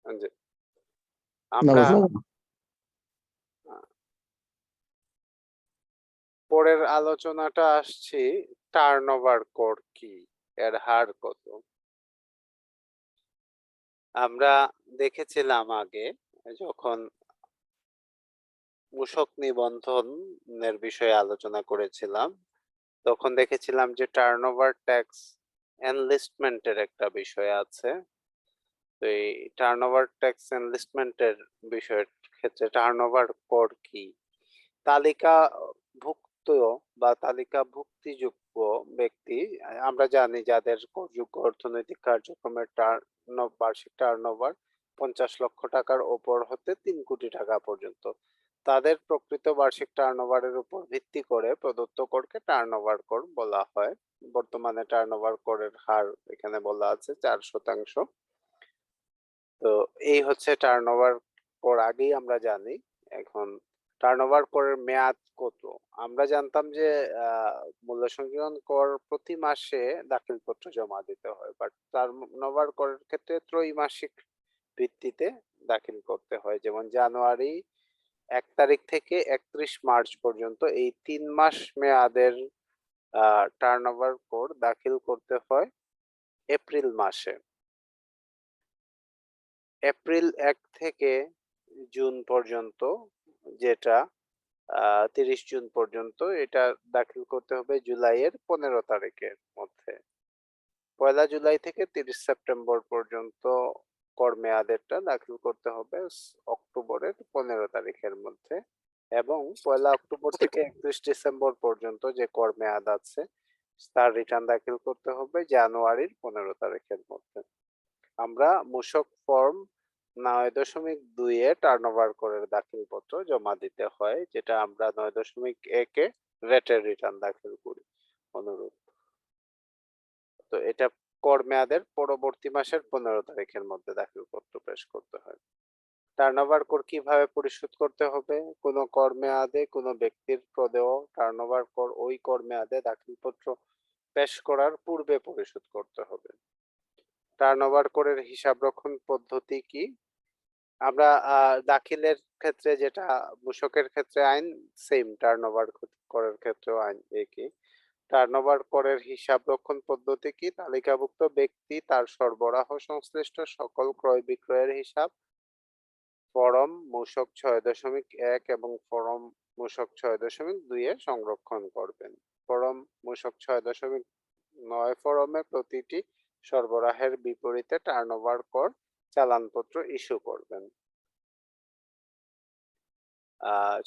যে না আমরা স্যার, পরের আলোচনাটা আসছি টার্নওভার কোর কি, এর হার কত। আমরা দেখেছিলাম আগে যখন মূসক নিবন্ধনের বিষয়ে আলোচনা করেছিলাম, তখন দেখেছিলাম যে টার্নওভার ট্যাক্স এনলিস্টমেন্টের একটা বিষয় আছে। তো এই টার্নওভার ট্যাক্স এনলিস্টমেন্টের বিষয়ের ক্ষেত্রে টার্নওভার কোর কি, তালিকাভুক্ত বা তালিকাভুক্তিযোগ্য ব্যক্তি, আমরা জানি যাদের করযোগ্য অর্থনৈতিক কার্যক্রমের বার্ষিক টার্নওভার 50 লক্ষ টাকার ওপর হতে 3 কোটি টাকা পর্যন্ত, তাদের প্রকৃত বার্ষিক টার্নওভারের উপর ভিত্তি করে প্রদত্ত করকে টার্নওভার কর বলা হয়। বর্তমানে টার্নওভার করের হার এখানে বলা আছে 4%। তো এই হচ্ছে টার্নওভার কর, আগেই আমরা জানি। এখন টার্নওভার করের মেয়াদ কত। আমরা জানতাম যে মূল্য সংযোজন কর প্রতি মাসে দাখিলপত্র জমা দিতে হয়, বাট টার্নওভার করের ক্ষেত্রে ত্রৈমাসিক ভিত্তিতে দাখিল করতে হয়। যেমন জানুয়ারি 1 তারিখ থেকে 31 মার্চ পর্যন্ত এই 3 মাস মেয়াদের টার্নওভার কর দাখিল করতে হয় এপ্রিল মাসে। এপ্রিল 1 থেকে জুন পর্যন্ত, যেটা 30 জুন পর্যন্ত, এটা দাখিল করতে হবে জুলাইয়ের 15 তারিখের মধ্যে। 1 জুলাই থেকে 30 সেপ্টেম্বর পর্যন্ত কর মেয়াদেরটা দাখিল করতে হবে অক্টোবরের 15 তারিখের মধ্যে, এবং 1 অক্টোবর থেকে 31 ডিসেম্বর পর্যন্ত যে কর মেয়াদ আছে তার রিটার্ন দাখিল করতে হবে জানুয়ারির 15 তারিখের মধ্যে। আমরা মূসক ফর্ম 9.2 এ টার্নওভার করের দাখিলপত্র জমা দিতে হয়, যেটা আমরা 9.1 এ ভ্যাটের রিটার্ন দাখিল করি অনুরূপ। তো এটা কর মেয়াদের পরবর্তী মাসের 15 তারিখের মধ্যে দাখিলপত্র পেশ করতে হয়। টার্নওভার কর কিভাবে পরিশোধ করতে হবে। কোনো কর মেয়াদে কোনো ব্যক্তির প্রদেয় টার্নওভার কর ওই কর মেয়াদে দাখিলপত্র পেশ করার পূর্বে পরিশোধ করতে হবে। টার্নওভার করের হিসাব রক্ষণ পদ্ধতি কি। আমরা দাখিলের ক্ষেত্রে যেটা মূসকের ক্ষেত্রে আইন সেম, টার্নওভার করের ক্ষেত্রেও আইন একই। টার্নওভার করের হিসাব রক্ষণ পদ্ধতি কি। তালিকাভুক্ত ব্যক্তি তার সরবরাহ সংশ্লিষ্ট সকল ক্রয় বিক্রয়ের হিসাব ফরম মূসক 6.1 এবং ফরম মূসক 6.2 এ সংরক্ষণ করবেন। ফরম মূসক 6.9 ফরমে প্রতিটি সরবরাহের বিপরীতে টার্নওভার কর চালানপত্র ইস্যু করবেন।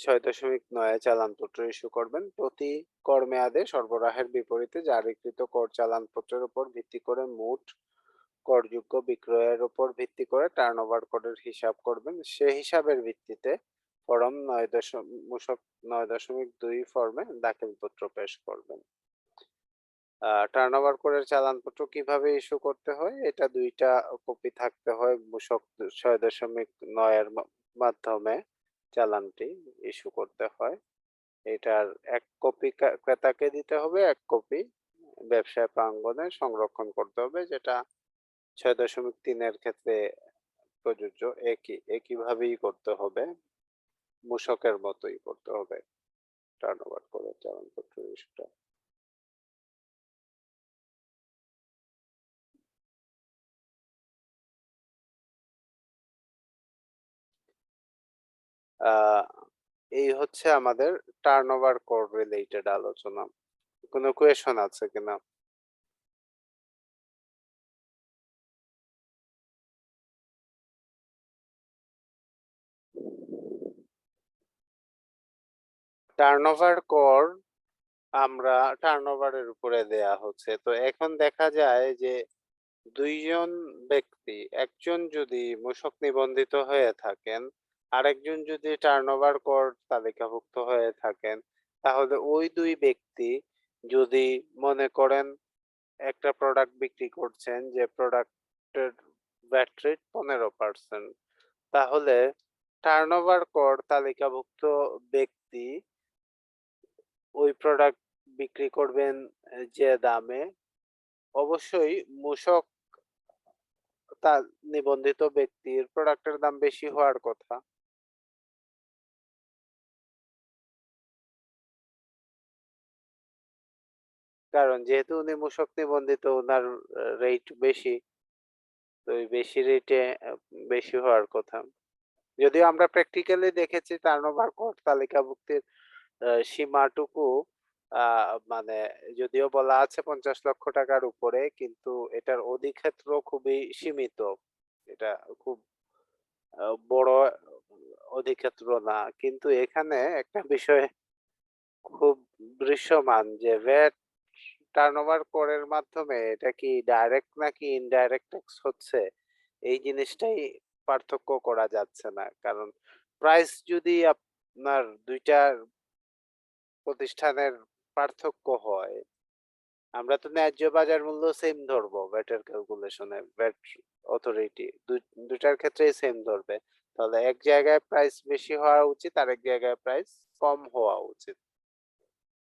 6.9 চালানপত্র ইস্যু করবেন। প্রতি কর মেয়াদে সরবরাহের বিপরীতে জারিকৃত কর চালানপত্রের উপর ভিত্তি করে মোট করযোগ্য বিক্রয়ের উপর ভিত্তি করে টার্নওভার করের হিসাব করবেন। সে হিসাবের ভিত্তিতে ফরম 9.2 ফর্মে দাখিলপত্র পেশ করবেন। টার্নওভার করের চালানপত্র কিভাবে ইস্যু করতে হয়, এটা 2টা কপি থাকতে হয়। মূসক 6.9 এর মাধ্যমে চালানটি ইস্যু করতে হয়। এটার 1 কপি ক্রেতাকে দিতে হবে, 1 কপি ব্যবসায় প্রাঙ্গণে সংরক্ষণ করতে হবে, যেটা 6.3 এর ক্ষেত্রে প্রযোজ্য। একইভাবেই করতে হবে, মূসকের মতোই করতে হবে টার্নওভার করের চালানপত্র ইস্যুটা। এই হচ্ছে আমাদের টার্নওভার কর রিলেটেড আলোচনা। কোনো কোয়েশন আছে কিনা। টার্নওভার কর আমরা টার্নওভারের উপরে দেয়া হচ্ছে। তো এখন দেখা যায় যে ২ জন ব্যক্তি, একজন যদি মূসক নিবন্ধিত হয়ে থাকেন, আরেকজন যদি টার্নওভার কর তালিকাভুক্ত হয়ে থাকেন, তাহলে ওই ২ ব্যক্তি যদি মনে করেন একটা প্রোডাক্ট বিক্রি করছেন যে প্রোডাক্টের ভ্যাট রেট ১৫%, তাহলে টার্নওভার কর তালিকাভুক্ত ব্যক্তি ওই প্রোডাক্ট বিক্রি করবেন যে দামে, অবশ্যই মূসক তার নিবন্ধিত ব্যক্তির প্রোডাক্টের দাম বেশি হওয়ার কথা। কারণ যেহেতু উনি মূসক নিবন্ধিত উনার রেট বেশি। তো ওই বেশি রেটে বেশি হওয়ার কথা। যদিও আমরা প্র্যাকটিক্যালি দেখেছি টার্নওভার কর তালিকাভুক্তির সীমাটুকু আ মানে যদিও বলা আছে ৳৫০,০০,০০০ উপরে, কিন্তু এটার অধিক্ষেত্র খুবই সীমিত। এটা খুব বড় অধিক্ষেত্র না। কিন্তু এখানে একটা বিষয় খুব দৃশ্যমান যে ভ্যাট টার্নওভার করের মাধ্যমে এটা কি ডাইরেক্ট নাকি ইনডাইরেক্ট ট্যাক্স হচ্ছে, এই জিনিসটাই পার্থক্য করা যাচ্ছে না। কারণ প্রাইস যদি আপনার ২ টা প্রতিষ্ঠানের পার্থক্য হয়, আমরা তো ন্যায্য বাজার মূল্য সেম ধরবো ভ্যাটের ক্যালকুলেশনে। ভ্যাট অথরিটি ২ টার ক্ষেত্রেই সেম ধরবে। তাহলে এক জায়গায় প্রাইস বেশি হওয়া উচিত, আরেক জায়গায় প্রাইস কম হওয়া উচিত।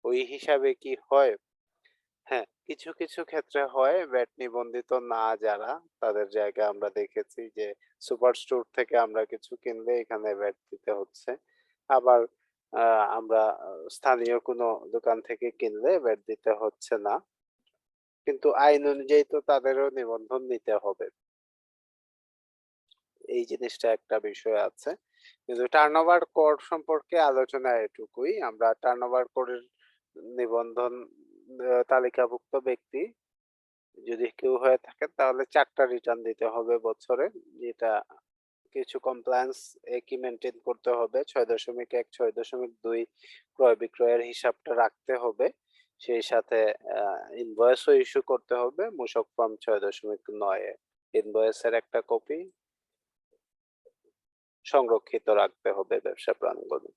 ওই হিসাবে কি হয়? হ্যাঁ, কিছু, কিছু ক্ষেত্রে হয় ভ্যাট নিবন্ধিত না যারা, তাদের জায়গায় আমরা দেখেছি যে সুপার স্টোর থেকে আমরা কিছু কিনলে এখানে ভ্যাট দিতে হচ্ছে। আবার আ আমরা স্থানীয় কোনো দোকান থেকে কিনলে ভ্যাট দিতে হচ্ছে না। কিন্তু আইন অনুযায়ী তো তাদেরও নিবন্ধন নিতে হবে। এই জিনিসটা একটা বিষয় আছে। কিন্তু টার্নওভার কর সম্পর্কে আলোচনা এটুকুই। আমরা টার্নওভার করের নিবন্ধন তালিকাভুক্ত ব্যক্তি যদি কেউ হয়ে থাকেন তাহলে ৪ টা রিটার্ন দিতে হবে বছরে। যেটা কিছু কমপ্লায়েন্স একই মেইনটেইন করতে হবে। ৬.১, ৬.২ ক্রয়-বিক্রয়ের হিসাবটা রাখতে হবে। সেই সাথে আ ইনভয়েসও ইস্যু করতে হবে মূসক ফর্ম ৬.৯ এ। ইনভয়েসের একটা কপি সংরক্ষিত রাখতে হবে ব্যবসা প্রাঙ্গণে।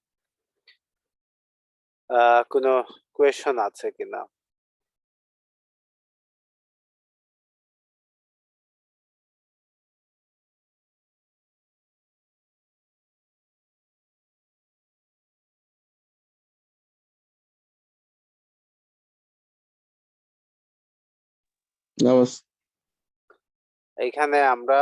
কোনো কোয়েশন আছে কিনা? নমস এইখানে আমরা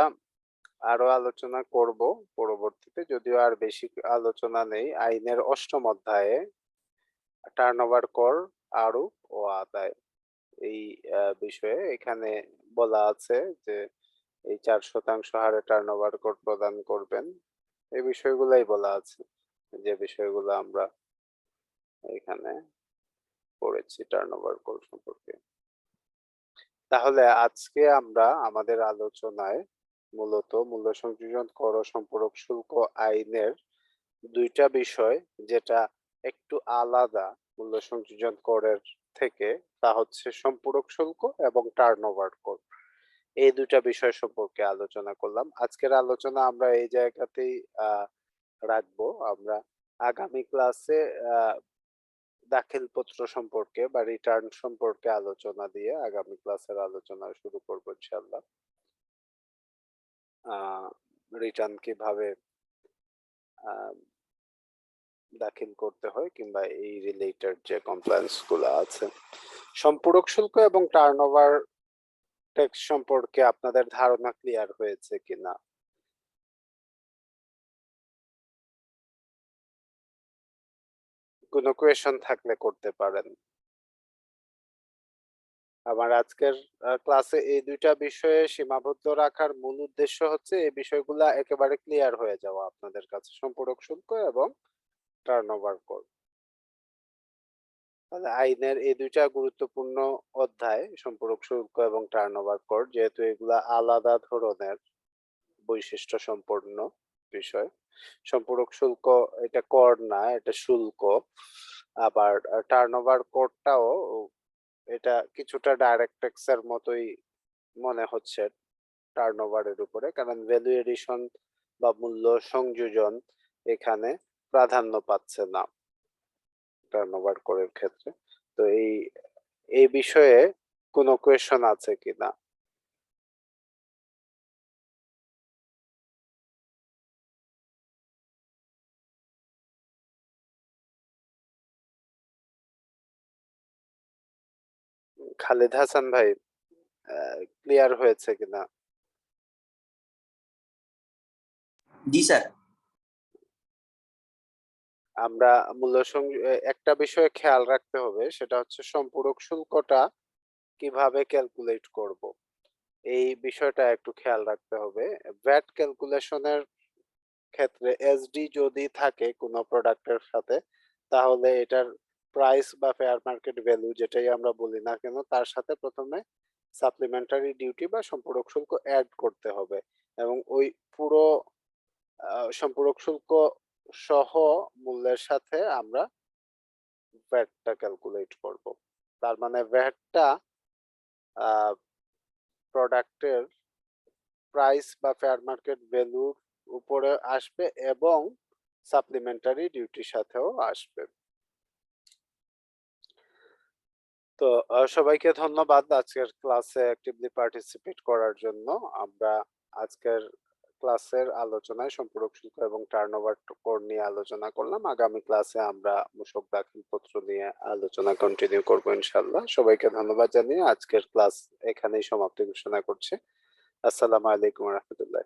আরো আলোচনা করব পরবর্তীতে, যদিও আর বেশি আলোচনা নেই। আইনের ৮ম অধ্যায়ে টার্নওভার কর আরোপ ও আদায় এই বিষয়ে এখানে বলা আছে যে এই ৪% হারে টার্নওভার কর প্রদান করবেন। এই বিষয়গুলাই বলা আছে। যে বিষয়গুলো আমরা এখানে পড়েছি টার্নওভার কর সম্পর্কে। তাহলে আজকে আমরা আমাদের আলোচনায় মূলত মূল্য সংযোজন কর ও সম্পূরক শুল্ক আইনের ২ টা বিষয় যেটা একটু আলাদা মূল্য সংযোজন করের থেকে, তা হচ্ছে সম্পূরক শুল্ক এবং টার্নওভার কর। এই ২ টা বিষয় সম্পর্কে আলোচনা করলাম। আজকের আলোচনা আমরা এই জায়গাতেই রাখবো। আমরা আগামী ক্লাসে আ দাখিলপত্র সম্পর্কে বা রিটার্ন সম্পর্কে আলোচনা দিয়ে আগামী ক্লাসের আলোচনা শুরু করব ইনশাআল্লাহ। আ রিটার্ন কিভাবে আ দাখিল করতে হয় কিংবা এই রিলেটেড যে কমপ্লায়েন্স গুলো আছে। সম্পূরক শুল্ক এবং টার্নওভার ট্যাক্স সম্পর্কে আপনাদের ধারণা ক্লিয়ার হয়েছে কিনা? কোনো কোয়েশন থাকলে করতে পারেন। আমার আজকের ক্লাসে এই ২ টা বিষয়ে সীমাবদ্ধ রাখার মূল উদ্দেশ্য হচ্ছে এই বিষয়গুলা একেবারে ক্লিয়ার হয়ে যাওয়া আপনাদের কাছে। সম্পূরক শুল্ক এবং টার্নওভার কর। তাহলে আইনের এই ২ টা গুরুত্বপূর্ণ অধ্যায় সম্পূরক শুল্ক এবং টার্নওভার কর, যেহেতু এগুলা আলাদা ধরনের বৈশিষ্ট্য সম্পন্ন বিষয়। সম্পূরক শুল্ক এটা কর না, এটা শুল্ক। আবার টার্নওভার কোডটাও এটা কিছুটা ডাইরেক্ট ট্যাক্স এর মতোই মনে হচ্ছে টার্নওভারের উপরে, কারণ ভ্যালু এডিশন বা মূল্য সংযোজন এখানে প্রাধান্য পাচ্ছে না টার্নওভার কোডের ক্ষেত্রে। তো এই বিষয়ে কোনো কোয়েশ্চন আছে কিনা? খালিদ হাসান ভাই, ক্লিয়ার হয়েছে কিনা? জি স্যার। আমরা একটা বিষয়ে খেয়াল রাখতে হবে, সেটা হচ্ছে সম্পূরক শুল্কটা কিভাবে ক্যালকুলেট করব। এই বিষয়টা একটু খেয়াল রাখতে হবে। ভ্যাট ক্যালকুলেশনের ক্ষেত্রে এসডি যদি থাকে কোনো প্রোডাক্টের সাথে, তাহলে এটার প্রাইস বা ফেয়ার মার্কেট ভ্যালু যেটাই আমরা বলি না কেন, তার সাথে প্রথমে সাপ্লিমেন্টারি ডিউটি বা সম্পূরক শুল্ক অ্যাড করতে হবে, এবং ওই পুরো সম্পূরক শুল্ক সহ মূল্যের সাথে আমরা ভ্যাটটা ক্যালকুলেট করব। তার মানে ভ্যাটটা প্রোডাক্টের প্রাইস বা ফেয়ার মার্কেট ভ্যালুর উপরে আসবে এবং সাপ্লিমেন্টারি ডিউটির সাথেও আসবে। তো সবাইকে ধন্যবাদ আজকের ক্লাসে অ্যাক্টিভলি পার্টিসিপেট করার জন্য। আমরা আজকের ক্লাসের আলোচনায় সম্পূরক শুল্ক এবং টার্নওভার কোড নিয়ে আলোচনা করলাম। আগামী ক্লাসে আমরা মূসক দাখিলপত্র নিয়ে আলোচনা কন্টিনিউ করবো ইনশাল্লাহ। সবাইকে ধন্যবাদ জানিয়ে আজকের ক্লাস এখানেই সমাপ্তি ঘোষণা করছি। আসসালামু আলাইকুম রহমতুল্লাহ।